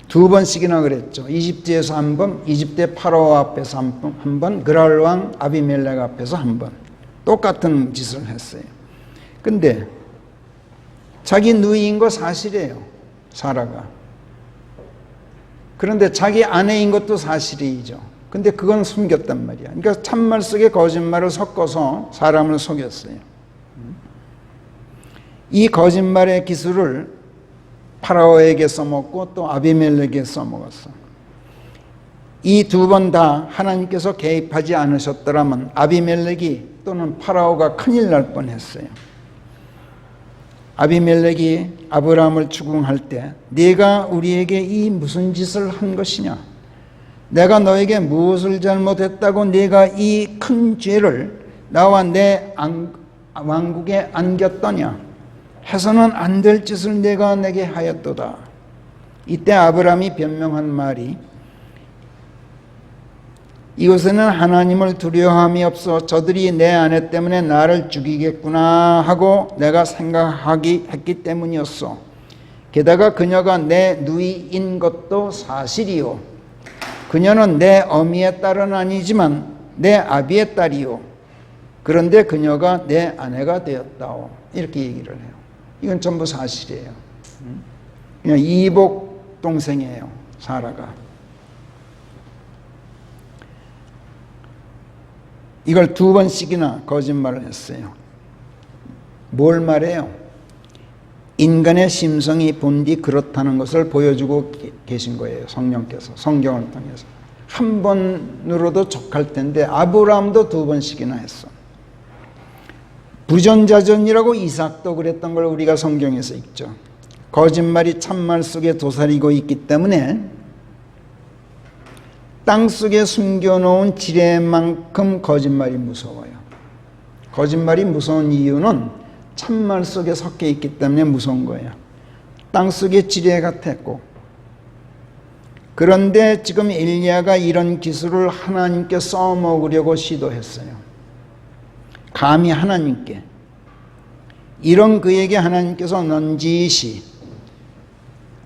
A: 2번씩이나 그랬죠. 이집트에서 한 번, 이집트의 파라오 앞에서 한 번, 그랄 왕 아비멜렉 앞에서 한 번. 똑같은 짓을 했어요. 근데 자기 누이인 거 사실이에요. 사라가. 그런데 자기 아내인 것도 사실이죠. 근데 그건 숨겼단 말이야. 그러니까 참말 속에 거짓말을 섞어서 사람을 속였어요. 이 거짓말의 기술을 파라오에게 써먹고 또 아비멜렉에게 써먹었어. 이 두 번 다 하나님께서 개입하지 않으셨더라면 아비멜렉이 또는 파라오가 큰일 날 뻔했어요. 아비멜렉이 아브라함을 추궁할 때 네가 우리에게 이 무슨 짓을 한 것이냐? 내가 너에게 무엇을 잘못했다고 네가 이 큰 죄를 나와 내 왕국에 안겼더냐? 해서는 안 될 짓을 내가 내게 하였도다. 이때 아브라함이 변명한 말이 이곳에는 하나님을 두려워함이 없어 저들이 내 아내 때문에 나를 죽이겠구나 하고 내가 했기 때문이었어. 게다가 그녀가 내 누이인 것도 사실이요. 그녀는 내 어미의 딸은 아니지만 내 아비의 딸이요. 그런데 그녀가 내 아내가 되었다오. 이렇게 얘기를 해요. 이건 전부 사실이에요. 그냥 이복 동생이에요, 사라가. 이걸 2번씩이나 거짓말을 했어요. 뭘 말해요? 인간의 심성이 본디 그렇다는 것을 보여주고 계신 거예요. 성령께서, 성경을 통해서. 한 번으로도 족할 텐데 아브라함도 2번씩이나 했어. 부전자전이라고 이삭도 그랬던 걸 우리가 성경에서 읽죠. 거짓말이 참말 속에 도사리고 있기 때문에 땅 속에 숨겨놓은 지뢰만큼 거짓말이 무서워요. 거짓말이 무서운 이유는 참말 속에 섞여 있기 때문에 무서운 거예요. 땅 속에 지뢰 같았고, 그런데 지금 엘리야가 이런 기술을 하나님께 써먹으려고 시도했어요. 감히 하나님께. 이런 그에게 하나님께서 넌지시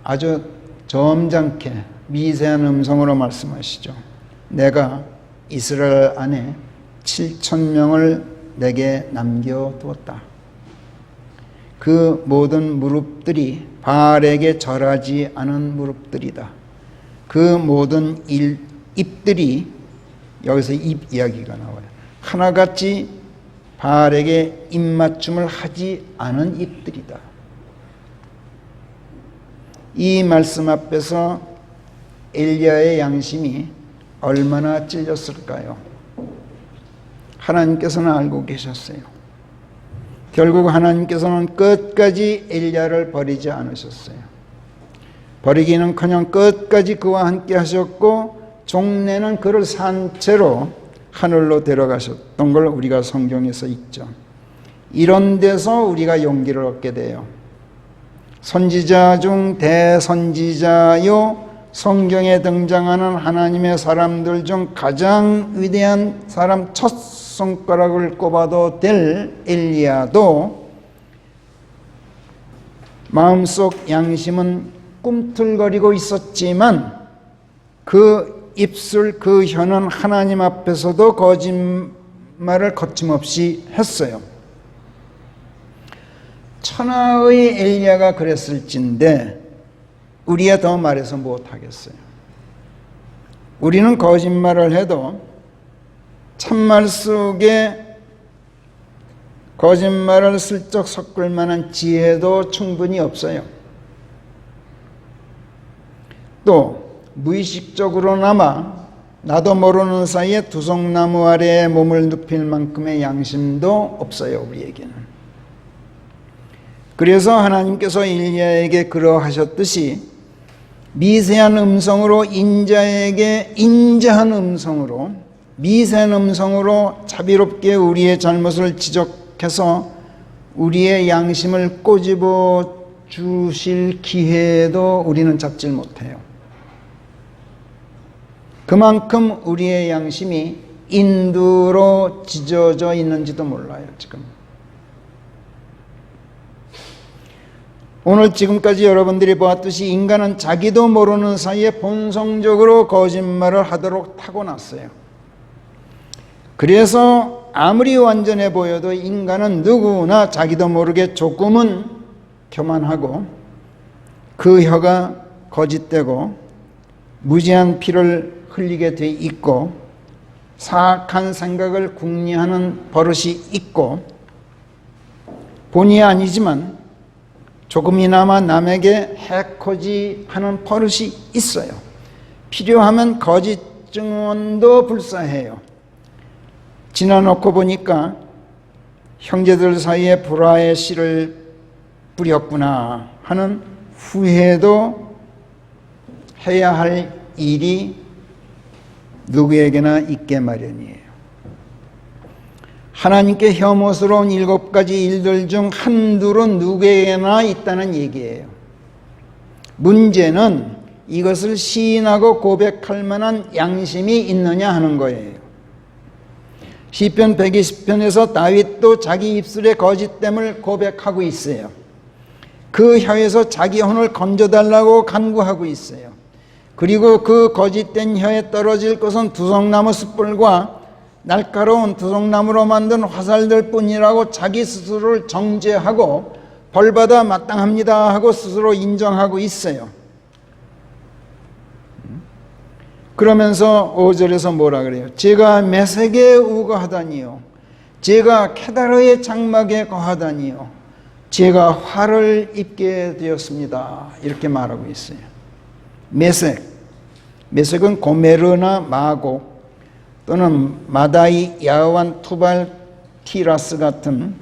A: 아주 점잖게 미세한 음성으로 말씀하시죠. 내가 이스라엘 안에 7,000명을 내게 남겨두었다. 그 모든 무릎들이 바알에게 절하지 않은 무릎들이다. 그 모든 입들이, 여기서 입 이야기가 나와요. 하나같이 바알에게 입맞춤을 하지 않은 입들이다. 이 말씀 앞에서 엘리야의 양심이 얼마나 찔렸을까요? 하나님께서는 알고 계셨어요. 결국 하나님께서는 끝까지 엘리야를 버리지 않으셨어요. 버리기는커녕 끝까지 그와 함께 하셨고 종래는 그를 산 채로 하늘로 데려가셨던 걸 우리가 성경에서 읽죠. 이런 데서 우리가 용기를 얻게 돼요. 선지자 중 대선지자요, 성경에 등장하는 하나님의 사람들 중 가장 위대한 사람 첫 손가락을 꼽아도 될 엘리야도 마음속 양심은 꿈틀거리고 있었지만 그 입술, 그 혀는 하나님 앞에서도 거짓말을 거침없이 했어요. 천하의 엘리야가 그랬을진데 우리야 더 말해서 못하겠어요. 우리는 거짓말을 해도 참말 속에 거짓말을 슬쩍 섞을 만한 지혜도 충분히 없어요. 또 무의식적으로나마 나도 모르는 사이에 두성나무 아래에 몸을 눕힐 만큼의 양심도 없어요, 우리에게는. 그래서 하나님께서 엘리야에게 그러하셨듯이 미세한 음성으로 인자한 음성으로, 미세한 음성으로 자비롭게 우리의 잘못을 지적해서 우리의 양심을 꼬집어 주실 기회도 우리는 잡질 못해요. 그만큼 우리의 양심이 인두로 찢어져 있는지도 몰라요, 지금. 오늘 지금까지 여러분들이 보았듯이 인간은 자기도 모르는 사이에 본성적으로 거짓말을 하도록 타고났어요. 그래서 아무리 완전해 보여도 인간은 누구나 자기도 모르게 조금은 교만하고 그 혀가 거짓되고 무지한 피를 흘리게 돼 있고 사악한 생각을 궁리하는 버릇이 있고 본의 아니지만 조금이나마 남에게 해코지하는 버릇이 있어요. 필요하면 거짓 증언도 불사해요. 지나놓고 보니까 형제들 사이에 불화의 씨를 뿌렸구나 하는 후회도 해야 할 일이 누구에게나 있게 마련이에요. 하나님께 혐오스러운 7가지 일들 중 한둘은 누구에게나 있다는 얘기예요. 문제는 이것을 시인하고 고백할 만한 양심이 있느냐 하는 거예요. 시편 120편에서 다윗도 자기 입술의 거짓됨을 고백하고 있어요. 그 혀에서 자기 혼을 건져달라고 간구하고 있어요. 그리고 그 거짓된 혀에 떨어질 것은 두성나무 숯불과 날카로운 두성나무로 만든 화살들 뿐이라고 자기 스스로를 정죄하고 벌받아 마땅합니다 하고 스스로 인정하고 있어요. 그러면서 5절에서 뭐라 그래요? 제가 메색에 우거하다니요, 제가 케다르의 장막에 거하다니요, 제가 화를 입게 되었습니다, 이렇게 말하고 있어요. 메색은 고메르나 마곡 또는 마다이, 야완, 투발, 티라스 같은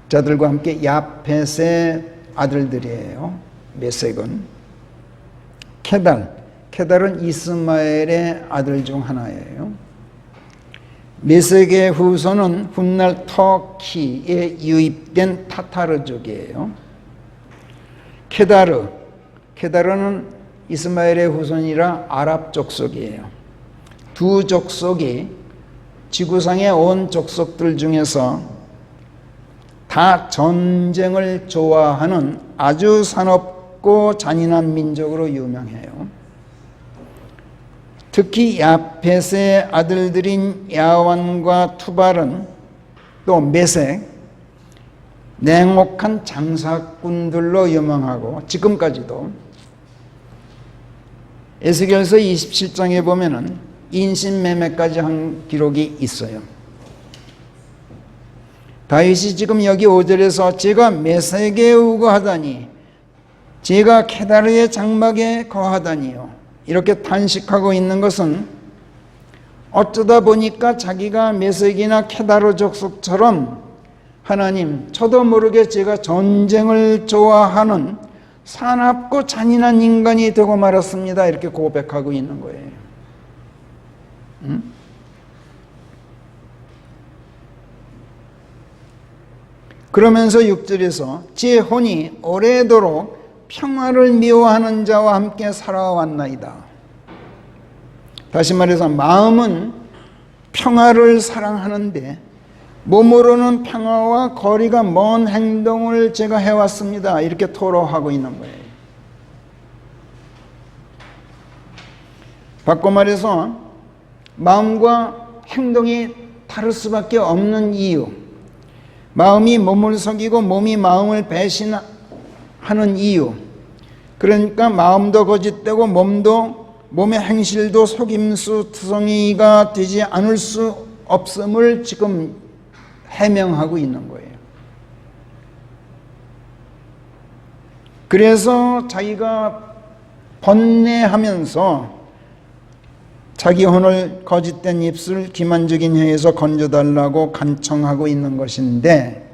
A: 자들과 함께 야펫의 아들들이에요. 메색은. 케달은 이스마엘의 아들 중 하나예요. 메색의 후손은 훗날 터키에 유입된 타타르족이에요. 케다르는 이스마엘의 후손이라 아랍 족속이에요. 두 족속이 지구상의 온 족속들 중에서 다 전쟁을 좋아하는 아주 사납고 잔인한 민족으로 유명해요. 특히 야펫의 아들들인 야완과 투발은 또 메색, 냉혹한 장사꾼들로 유명하고 지금까지도 에스겔서 27장에 보면은 인신매매까지 한 기록이 있어요. 다윗이 지금 여기 5절에서 제가 메색에 우거하다니, 제가 케다르의 장막에 거하다니요, 이렇게 탄식하고 있는 것은 어쩌다 보니까 자기가 메색이나 케다르 족속처럼 하나님, 저도 모르게 제가 전쟁을 좋아하는 사납고 잔인한 인간이 되고 말았습니다, 이렇게 고백하고 있는 거예요. 그러면서 6절에서 제 혼이 오래도록 평화를 미워하는 자와 함께 살아왔나이다. 다시 말해서 마음은 평화를 사랑하는데 몸으로는 평화와 거리가 먼 행동을 제가 해왔습니다, 이렇게 토로하고 있는 거예요. 바꿔 말해서 마음과 행동이 다를 수밖에 없는 이유, 마음이 몸을 속이고 몸이 마음을 배신하는 이유, 그러니까 마음도 거짓되고 몸의 행실도 속임수 투성이가 되지 않을 수 없음을 지금 해명하고 있는 거예요. 그래서 자기가 번뇌하면서 자기 혼을 거짓된 입술 기만적인 혀에서 건져달라고 간청하고 있는 것인데,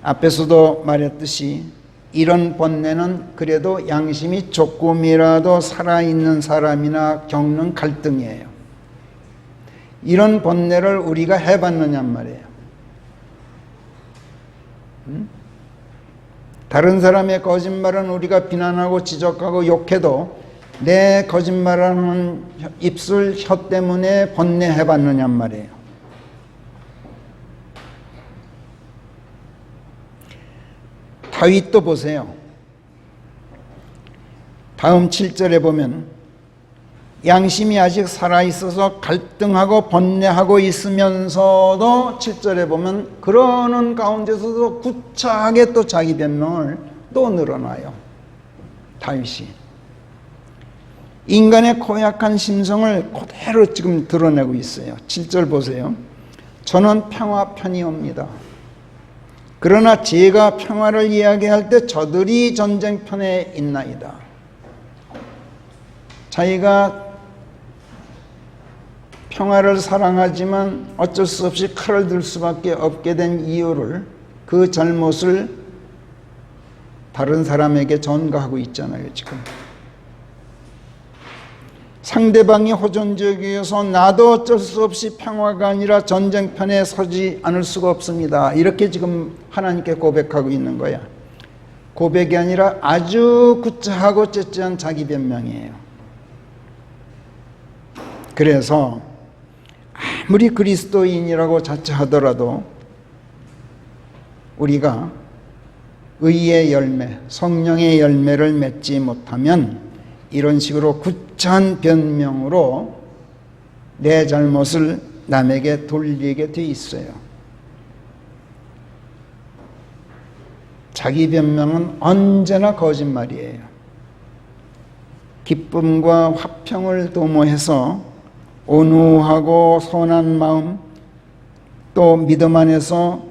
A: 앞에서도 말했듯이 이런 번뇌는 그래도 양심이 조금이라도 살아있는 사람이나 겪는 갈등이에요. 이런 번뇌를 우리가 해봤느냐 말이에요. 다른 사람의 거짓말은 우리가 비난하고 지적하고 욕해도 내 거짓말하는 입술, 혀 때문에 번뇌해봤느냐 말이에요. 다윗도 보세요. 다음 7절에 보면 양심이 아직 살아있어서 갈등하고 번뇌하고 있으면서도 7절에 보면 그러는 가운데서도 구차하게 또 자기 변명을 또 늘어놔요. 다윗이 인간의 고약한 심성을 그대로 지금 드러내고 있어요. 7절 보세요. 저는 평화 편이옵니다. 그러나 제가 평화를 이야기할 때 저들이 전쟁편에 있나이다. 자기가 평화를 사랑하지만 어쩔 수 없이 칼을 들 수밖에 없게 된 이유를, 그 잘못을 다른 사람에게 전가하고 있잖아요, 지금. 상대방이 호전적이어서 나도 어쩔 수 없이 평화가 아니라 전쟁편에 서지 않을 수가 없습니다, 이렇게 지금 하나님께 고백하고 있는 거야. 고백이 아니라 아주 구차하고 째째한 자기 변명이에요. 그래서 아무리 그리스도인이라고 자처하더라도 우리가 의의 열매, 성령의 열매를 맺지 못하면 이런 식으로 구차한 변명으로 내 잘못을 남에게 돌리게 돼 있어요. 자기 변명은 언제나 거짓말이에요. 기쁨과 화평을 도모해서 온유하고 선한 마음, 또 믿음 안에서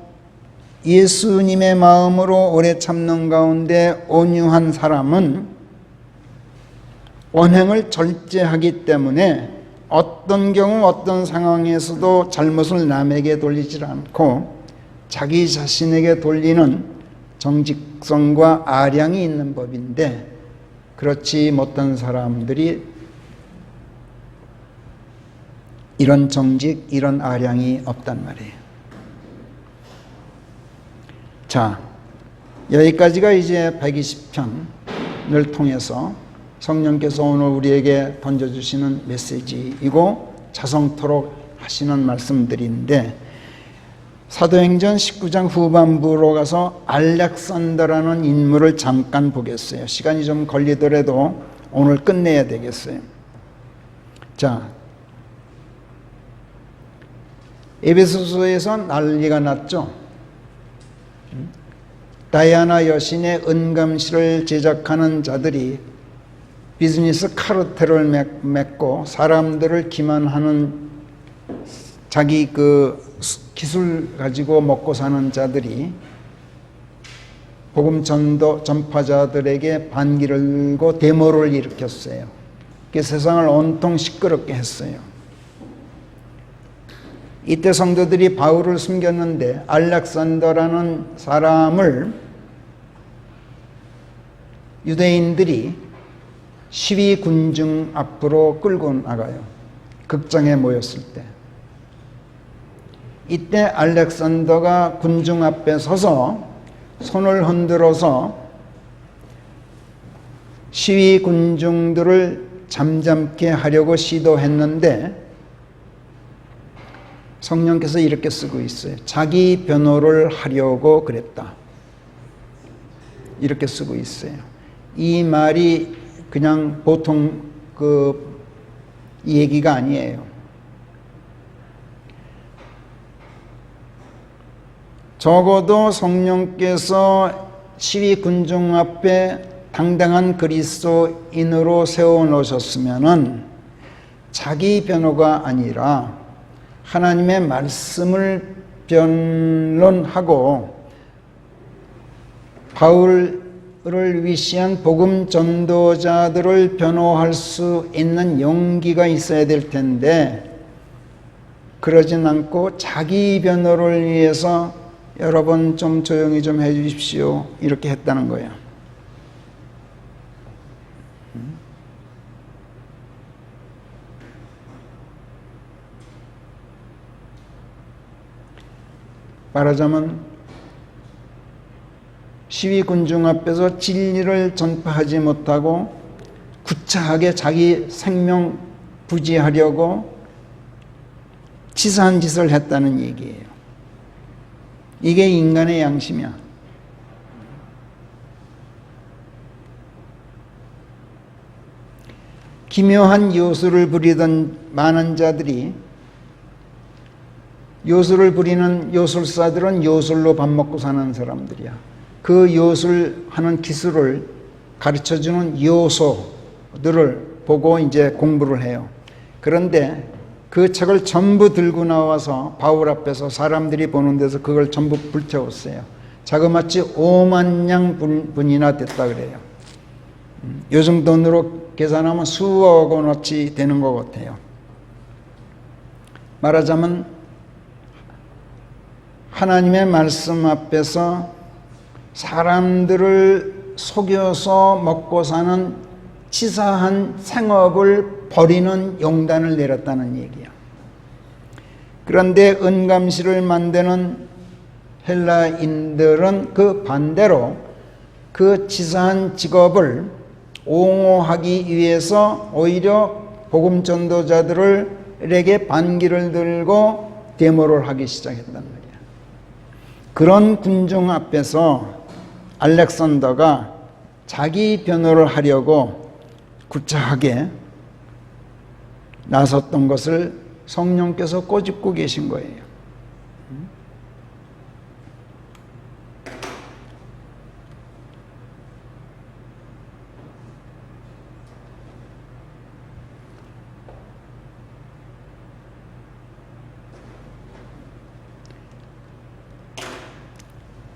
A: 예수님의 마음으로 오래 참는 가운데 온유한 사람은 언행을 절제하기 때문에 어떤 경우 어떤 상황에서도 잘못을 남에게 돌리지 않고 자기 자신에게 돌리는 정직성과 아량이 있는 법인데, 그렇지 못한 사람들이 이런 정직, 이런 아량이 없단 말이에요. 자, 여기까지가 이제 120편을 통해서 성령께서 오늘 우리에게 던져주시는 메시지이고 자성토록 하시는 말씀들인데, 사도행전 19장 후반부로 가서 알렉산더라는 인물을 잠깐 보겠어요. 시간이 좀 걸리더라도 오늘 끝내야 되겠어요. 자, 에베소서에서 난리가 났죠. 다이아나 여신의 은감실을 제작하는 자들이 비즈니스 카르텔을 맺고 사람들을 기만하는 자기 그 기술 가지고 먹고 사는 자들이 복음 전파자들에게 반기를 들고 데모를 일으켰어요. 그게 세상을 온통 시끄럽게 했어요. 이때 성도들이 바울을 숨겼는데 알렉산더라는 사람을 유대인들이 시위 군중 앞으로 끌고 나가요. 극장에 모였을 때. 이때 알렉산더가 군중 앞에 서서 손을 흔들어서 시위 군중들을 잠잠케 하려고 시도했는데 성령께서 이렇게 쓰고 있어요. 자기 변호를 하려고 그랬다. 이렇게 쓰고 있어요. 이 말이 그냥 보통 이 얘기가 아니에요. 적어도 성령께서 시위 군중 앞에 당당한 그리스도인으로 세워놓으셨으면은 자기 변호가 아니라 하나님의 말씀을 변론하고 바울을 위시한 복음 전도자들을 변호할 수 있는 용기가 있어야 될 텐데, 그러진 않고 자기 변호를 위해서 여러분 좀 조용히 좀 해 주십시오 이렇게 했다는 거예요. 말하자면 시위 군중 앞에서 진리를 전파하지 못하고 구차하게 자기 생명 부지하려고 치사한 짓을 했다는 얘기예요. 이게 인간의 양심이야. 기묘한 요술을 부리던 많은 자들이, 요술을 부리는 요술사들은 요술로 밥 먹고 사는 사람들이야. 그 요술하는 기술을 가르쳐주는 요소들을 보고 이제 공부를 해요. 그런데 그 책을 전부 들고 나와서 바울 앞에서 사람들이 보는 데서 그걸 전부 불태웠어요. 자그마치 5만 냥 분이나 됐다 그래요. 요즘 돈으로 계산하면 수억 원어치 되는 것 같아요. 말하자면 하나님의 말씀 앞에서 사람들을 속여서 먹고 사는 치사한 생업을 벌이는 용단을 내렸다는 얘기야. 그런데 은감실을 만드는 헬라인들은 그 반대로 그 치사한 직업을 옹호하기 위해서 오히려 복음 전도자들에게 반기를 들고 데모를 하기 시작했단 말이야. 그런 군중 앞에서 알렉산더가 자기 변호를 하려고 구차하게 나섰던 것을 성령께서 꼬집고 계신 거예요.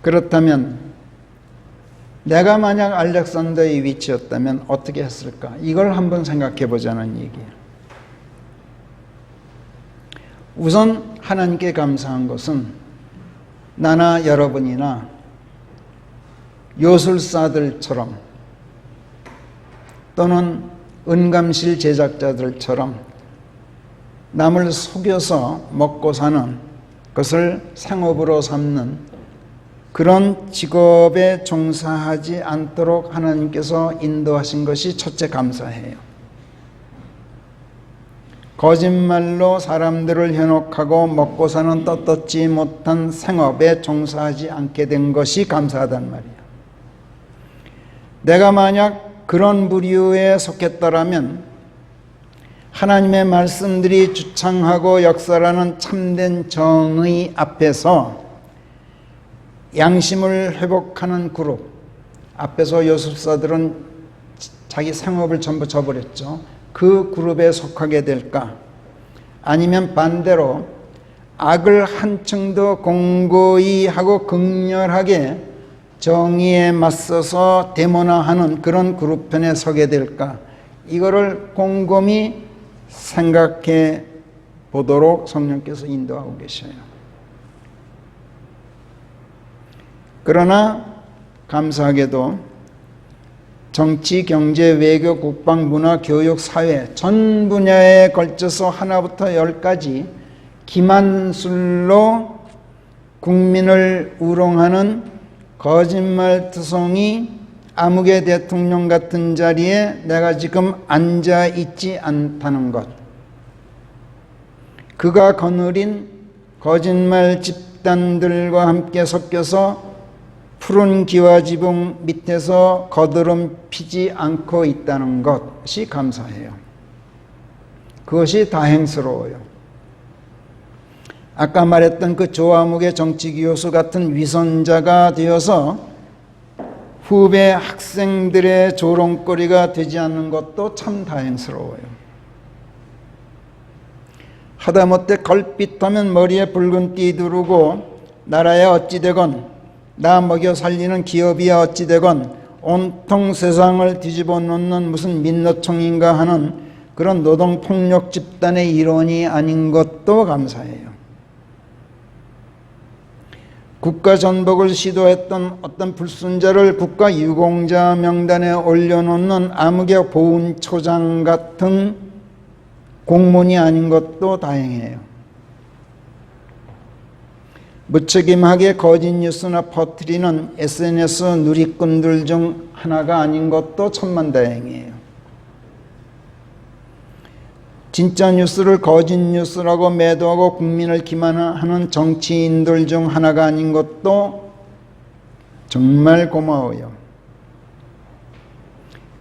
A: 그렇다면 내가 만약 알렉산더의 위치였다면 어떻게 했을까? 이걸 한번 생각해 보자는 얘기예요. 우선 하나님께 감사한 것은 나나 여러분이나 요술사들처럼 또는 은감실 제작자들처럼 남을 속여서 먹고 사는 것을 생업으로 삼는 그런 직업에 종사하지 않도록 하나님께서 인도하신 것이 첫째 감사해요. 거짓말로 사람들을 현혹하고 먹고 사는 떳떳지 못한 생업에 종사하지 않게 된 것이 감사하단 말이에요. 내가 만약 그런 부류에 속했더라면 하나님의 말씀들이 주창하고 역사라는 참된 정의 앞에서 양심을 회복하는 그룹, 앞에서 요술사들은 자기 생업을 전부 저버렸죠. 그 그룹에 속하게 될까? 아니면 반대로 악을 한층 더 공고히 하고 극렬하게 정의에 맞서서 데모나하는 그런 그룹 편에 서게 될까? 이거를 곰곰이 생각해 보도록 성령께서 인도하고 계셔요. 그러나 감사하게도 정치, 경제, 외교, 국방, 문화, 교육, 사회 전 분야에 걸쳐서 하나부터 열까지 기만술로 국민을 우롱하는 거짓말투성이 암흑의 대통령 같은 자리에 내가 지금 앉아 있지 않다는 것, 그가 거느린 거짓말 집단들과 함께 섞여서 푸른 기와 지붕 밑에서 거드름 피지 않고 있다는 것이 감사해요. 그것이 다행스러워요. 아까 말했던 그 조화묵의 정치교수 같은 위선자가 되어서 후배 학생들의 조롱거리가 되지 않는 것도 참 다행스러워요. 하다못해 걸핏하면 머리에 붉은 띠 두르고 나라에 어찌되건 나 먹여 살리는 기업이야 어찌되건 온통 세상을 뒤집어 놓는 무슨 민노총인가 하는 그런 노동폭력 집단의 일원이 아닌 것도 감사해요. 국가 전복을 시도했던 어떤 불순자를 국가 유공자 명단에 올려놓는 암흑의 보훈초장 같은 공무원이 아닌 것도 다행이에요. 무책임하게 거짓 뉴스나 퍼뜨리는 SNS 누리꾼들 중 하나가 아닌 것도 천만다행이에요. 진짜 뉴스를 거짓 뉴스라고 매도하고 국민을 기만하는 정치인들 중 하나가 아닌 것도 정말 고마워요.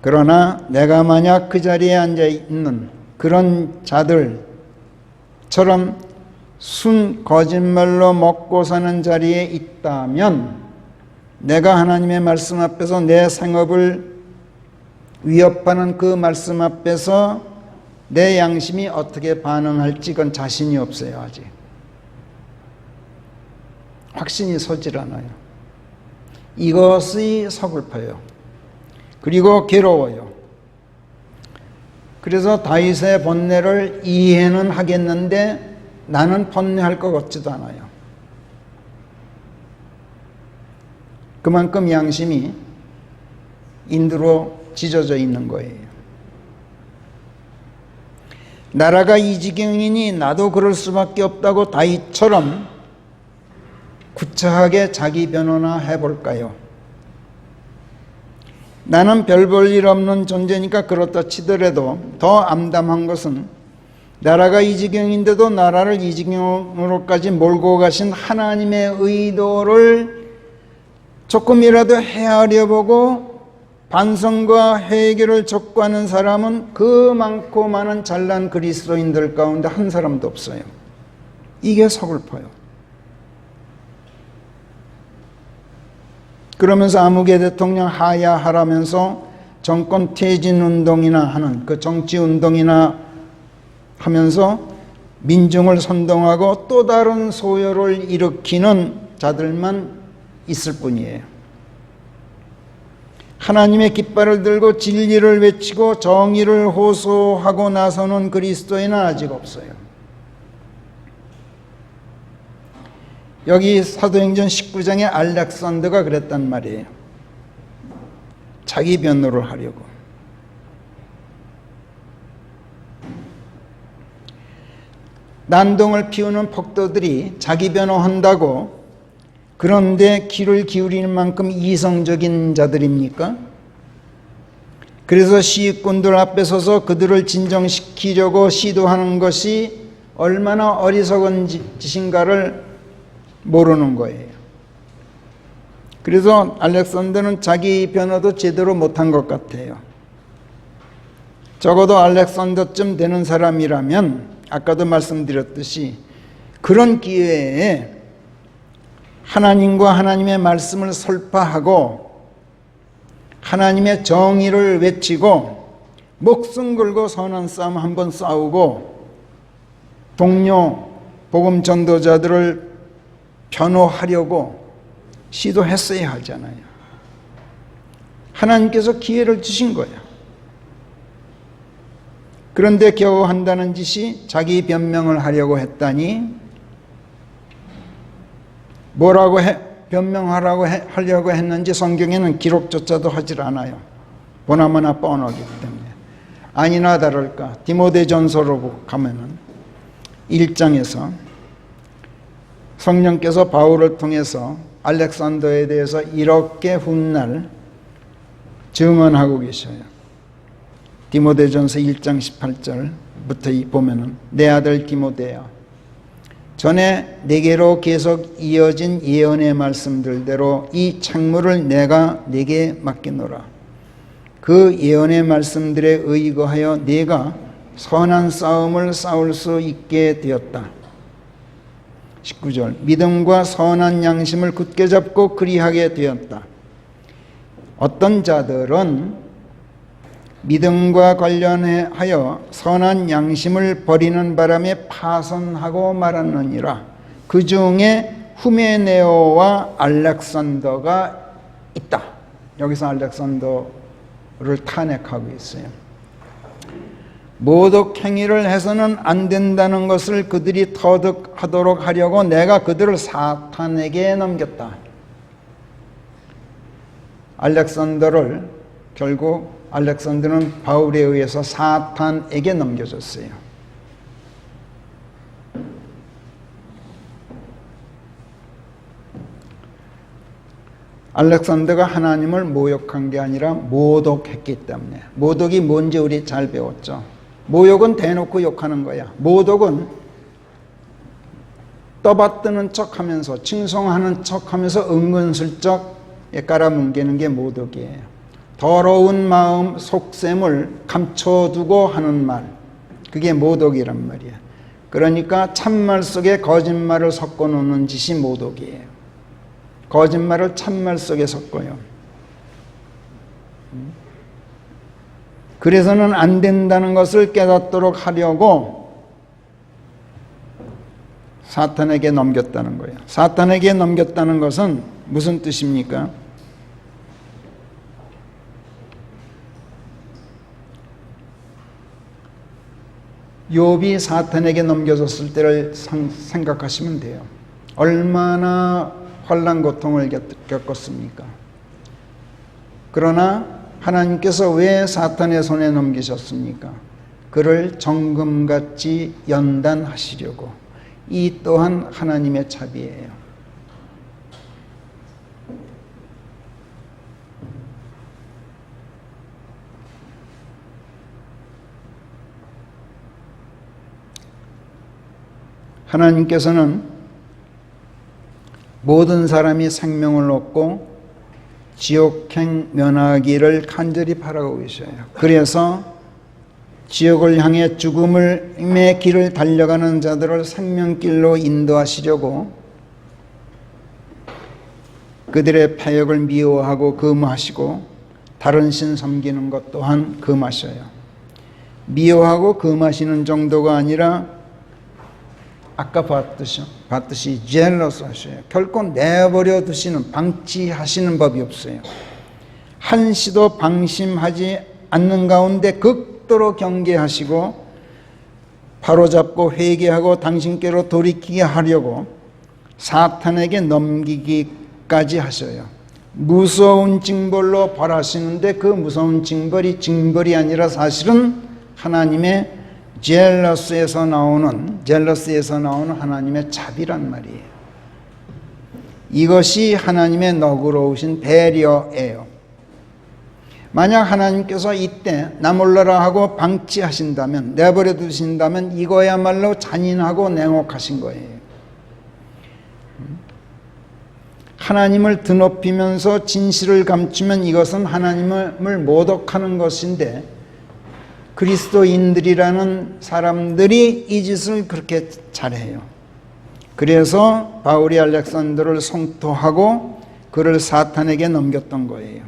A: 그러나 내가 만약 그 자리에 앉아있는 그런 자들처럼 순 거짓말로 먹고 사는 자리에 있다면 내가 하나님의 말씀 앞에서 내 생업을 위협하는 그 말씀 앞에서 내 양심이 어떻게 반응할지 그건 자신이 없어요. 아직 확신이 서질 않아요. 이것이 서글퍼요. 그리고 괴로워요. 그래서 다윗의 번뇌를 이해는 하겠는데 나는 번뇌할 것 같지도 않아요. 그만큼 양심이 인두로 찢어져 있는 거예요. 나라가 이 지경이니 나도 그럴 수밖에 없다고 다윗처럼 구차하게 자기 변호나 해볼까요? 나는 별 볼 일 없는 존재니까 그렇다 치더라도 더 암담한 것은 나라가 이 지경인데도 나라를 이 지경으로까지 몰고 가신 하나님의 의도를 조금이라도 헤아려 보고 반성과 회개를 촉구하는 사람은 그 많고 많은 잘난 그리스도인들 가운데 한 사람도 없어요. 이게 서글퍼요. 그러면서 아무개 대통령 하야하라면서 정권 퇴진 운동이나 하는 그 정치 운동이나 하면서 민중을 선동하고 또 다른 소요를 일으키는 자들만 있을 뿐이에요. 하나님의 깃발을 들고 진리를 외치고 정의를 호소하고 나서는 그리스도인은 아직 없어요. 여기 사도행전 19장에 알렉산더가 그랬단 말이에요. 자기 변호를 하려고. 난동을 피우는 폭도들이 자기 변호한다고 그런데 귀를 기울이는 만큼 이성적인 자들입니까? 그래서 시위꾼들 앞에 서서 그들을 진정시키려고 시도하는 것이 얼마나 어리석은 짓인가를 모르는 거예요. 그래서 알렉산더는 자기 변호도 제대로 못한 것 같아요. 적어도 알렉산더쯤 되는 사람이라면 아까도 말씀드렸듯이 그런 기회에 하나님과 하나님의 말씀을 설파하고 하나님의 정의를 외치고 목숨 걸고 선한 싸움 한번 싸우고 동료 복음 전도자들을 변호하려고 시도했어야 하잖아요. 하나님께서 기회를 주신 거예요. 그런데 겨우 한다는 짓이 자기 변명을 하려고 했다니 뭐라고 하려고 했는지 성경에는 기록조차도 하질 않아요. 보나마나 뻔하기 때문에. 아니나 다를까 디모데전서로 가면은 1장에서 성령께서 바울을 통해서 알렉산더에 대해서 이렇게 훗날 증언하고 계셔요. 디모데전서 1장 18절부터 보면은 내 아들 디모데야 전에 내게로 계속 이어진 예언의 말씀들대로 이 책무를 내가 네게 맡기노라. 그 예언의 말씀들에 의거하여 네가 선한 싸움을 싸울 수 있게 되었다. 19절 믿음과 선한 양심을 굳게 잡고 그리하게 되었다. 어떤 자들은 믿음과 관련하여 선한 양심을 버리는 바람에 파선하고 말았느니라. 그 중에 후메네오와 알렉산더가 있다. 여기서 알렉산더를 탄핵하고 있어요. 모독 행위를 해서는 안 된다는 것을 그들이 터득하도록 하려고 내가 그들을 사탄에게 넘겼다. 알렉산더를 결국 알렉산더는 바울에 의해서 사탄에게 넘겨졌어요. 알렉산더가 하나님을 모욕한 게 아니라 모독했기 때문에. 모독이 뭔지 우리 잘 배웠죠. 모욕은 대놓고 욕하는 거야. 모독은 떠받드는 척하면서 칭송하는 척하면서 은근슬쩍 깔아뭉개는 게 모독이에요. 더러운 마음 속셈을 감춰두고 하는 말, 그게 모독이란 말이야. 그러니까 참말 속에 거짓말을 섞어 놓는 짓이 모독이에요. 거짓말을 참말 속에 섞어요. 그래서는 안 된다는 것을 깨닫도록 하려고 사탄에게 넘겼다는 거예요. 사탄에게 넘겼다는 것은 무슨 뜻입니까? 욥이 사탄에게 넘겨졌을 때를 생각하시면 돼요. 얼마나 환난 고통을 겪었습니까? 그러나 하나님께서 왜 사탄의 손에 넘기셨습니까? 그를 정금같이 연단하시려고. 이 또한 하나님의 자비예요. 하나님께서는 모든 사람이 생명을 얻고 지옥행 면하기를 간절히 바라고 계셔요. 그래서 지옥을 향해 죽음의 길을 달려가는 자들을 생명길로 인도하시려고 그들의 패역을 미워하고 금하시고 다른 신 섬기는 것 또한 금하셔요. 미워하고 금하시는 정도가 아니라 아까 봤듯이 jealous 하셔요. 결코 내버려 두시는, 방치하시는 법이 없어요. 한시도 방심하지 않는 가운데 극도로 경계하시고 바로잡고 회개하고 당신께로 돌이키게 하려고 사탄에게 넘기기까지 하셔요. 무서운 징벌로 벌하시는데 그 무서운 징벌이 아니라 사실은 하나님의 젤러스에서 나오는 하나님의 자비란 말이에요. 이것이 하나님의 너그러우신 배려예요. 만약 하나님께서 이때 나 몰라라 하고 방치하신다면, 내버려 두신다면 이거야말로 잔인하고 냉혹하신 거예요. 하나님을 드높이면서 진실을 감추면 이것은 하나님을 모독하는 것인데, 그리스도인들이라는 사람들이 이 짓을 그렇게 잘해요. 그래서 바울이 알렉산더를 성토하고 그를 사탄에게 넘겼던 거예요.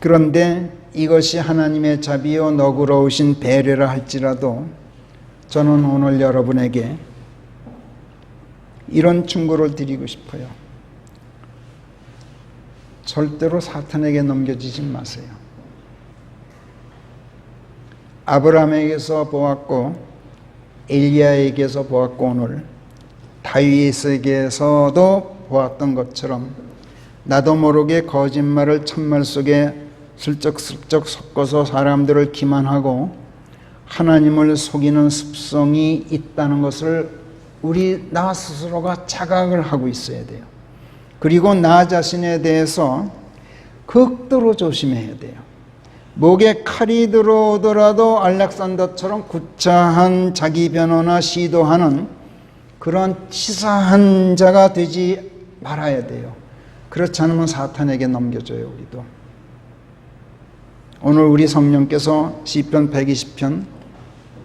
A: 그런데 이것이 하나님의 자비요 너그러우신 배려라 할지라도 저는 오늘 여러분에게 이런 충고를 드리고 싶어요. 절대로 사탄에게 넘겨지지 마세요. 아브라함에게서 보았고 엘리야에게서 보았고 오늘 다윗에게서도 보았던 것처럼 나도 모르게 거짓말을 참말 속에 슬쩍슬쩍 섞어서 사람들을 기만하고 하나님을 속이는 습성이 있다는 것을 나 스스로가 자각을 하고 있어야 돼요. 그리고 나 자신에 대해서 극도로 조심해야 돼요. 목에 칼이 들어오더라도 알렉산더처럼 구차한 자기 변호나 시도하는 그런 치사한 자가 되지 말아야 돼요. 그렇지 않으면 사탄에게 넘겨줘요. 우리도. 오늘 우리 성령께서 시편 120편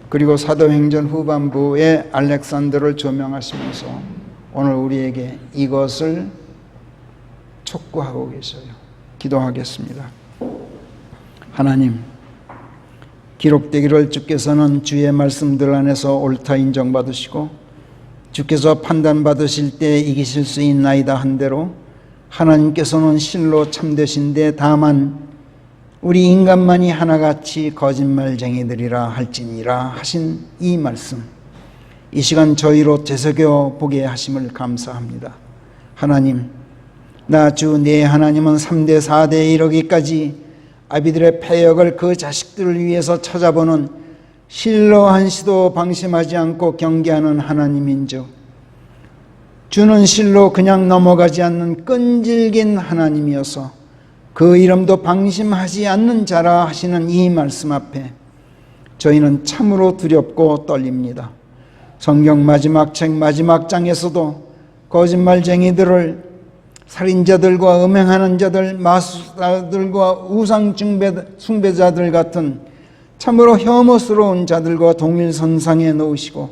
A: 그리고 사도행전 후반부에 알렉산더를 조명하시면서 오늘 우리에게 이것을 촉구하고 계셔요. 기도하겠습니다. 하나님, 기록되기를 주께서는 주의 말씀들 안에서 옳다 인정받으시고 주께서 판단받으실 때 이기실 수 있나이다 한 대로 하나님께서는 실로 참되신데 다만 우리 인간만이 하나같이 거짓말쟁이들이라 할지니라 하신 이 말씀, 이 시간 저희로 되새겨 보게 하심을 감사합니다. 하나님, 나 주 내 하나님은 3대 4대에 이르기까지 아비들의 패역을 그 자식들을 위해서 찾아보는 실로 한시도 방심하지 않고 경계하는 하나님인즉 주는 실로 그냥 넘어가지 않는 끈질긴 하나님이어서 그 이름도 방심하지 않는 자라 하시는 이 말씀 앞에 저희는 참으로 두렵고 떨립니다. 성경 마지막 책 마지막 장에서도 거짓말쟁이들을 살인자들과 음행하는 자들, 마술사들과 우상 숭배자들 같은 참으로 혐오스러운 자들과 동일선상에 놓으시고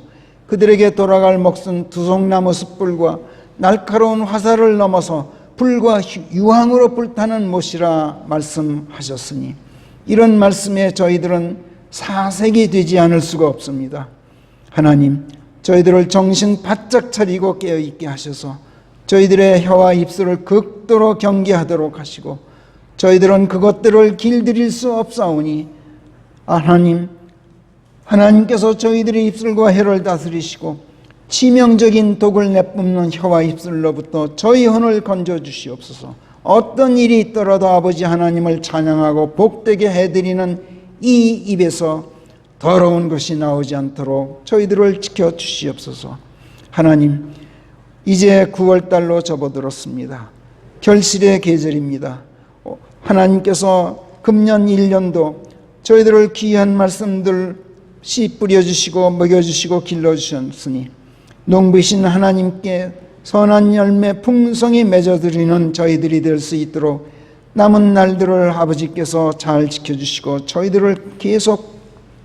A: 그들에게 돌아갈 몫은 두송나무 숯불과 날카로운 화살을 넘어서 불과 유황으로 불타는 못이라 말씀하셨으니 이런 말씀에 저희들은 사색이 되지 않을 수가 없습니다. 하나님, 저희들을 정신 바짝 차리고 깨어있게 하셔서 저희들의 혀와 입술을 극도로 경계하도록 하시고 저희들은 그것들을 길들일 수 없사오니 하나님께서 저희들의 입술과 혀를 다스리시고 치명적인 독을 내뿜는 혀와 입술로부터 저희 혼을 건져주시옵소서. 어떤 일이 있더라도 아버지 하나님을 찬양하고 복되게 해드리는 이 입에서 더러운 것이 나오지 않도록 저희들을 지켜주시옵소서. 하나님, 이제 9월달로 접어들었습니다. 결실의 계절입니다. 하나님께서 금년 1년도 저희들을 귀한 말씀들 씨 뿌려주시고 먹여주시고 길러주셨으니 농부이신 하나님께 선한 열매 풍성히 맺어드리는 저희들이 될 수 있도록 남은 날들을 아버지께서 잘 지켜주시고 저희들을 계속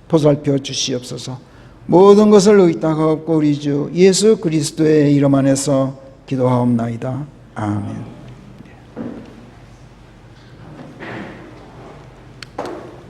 A: 보살펴 주시옵소서. 모든 것을 의탁하옵고 우리 주 예수 그리스도의 이름 안에서 기도하옵나이다. 아멘.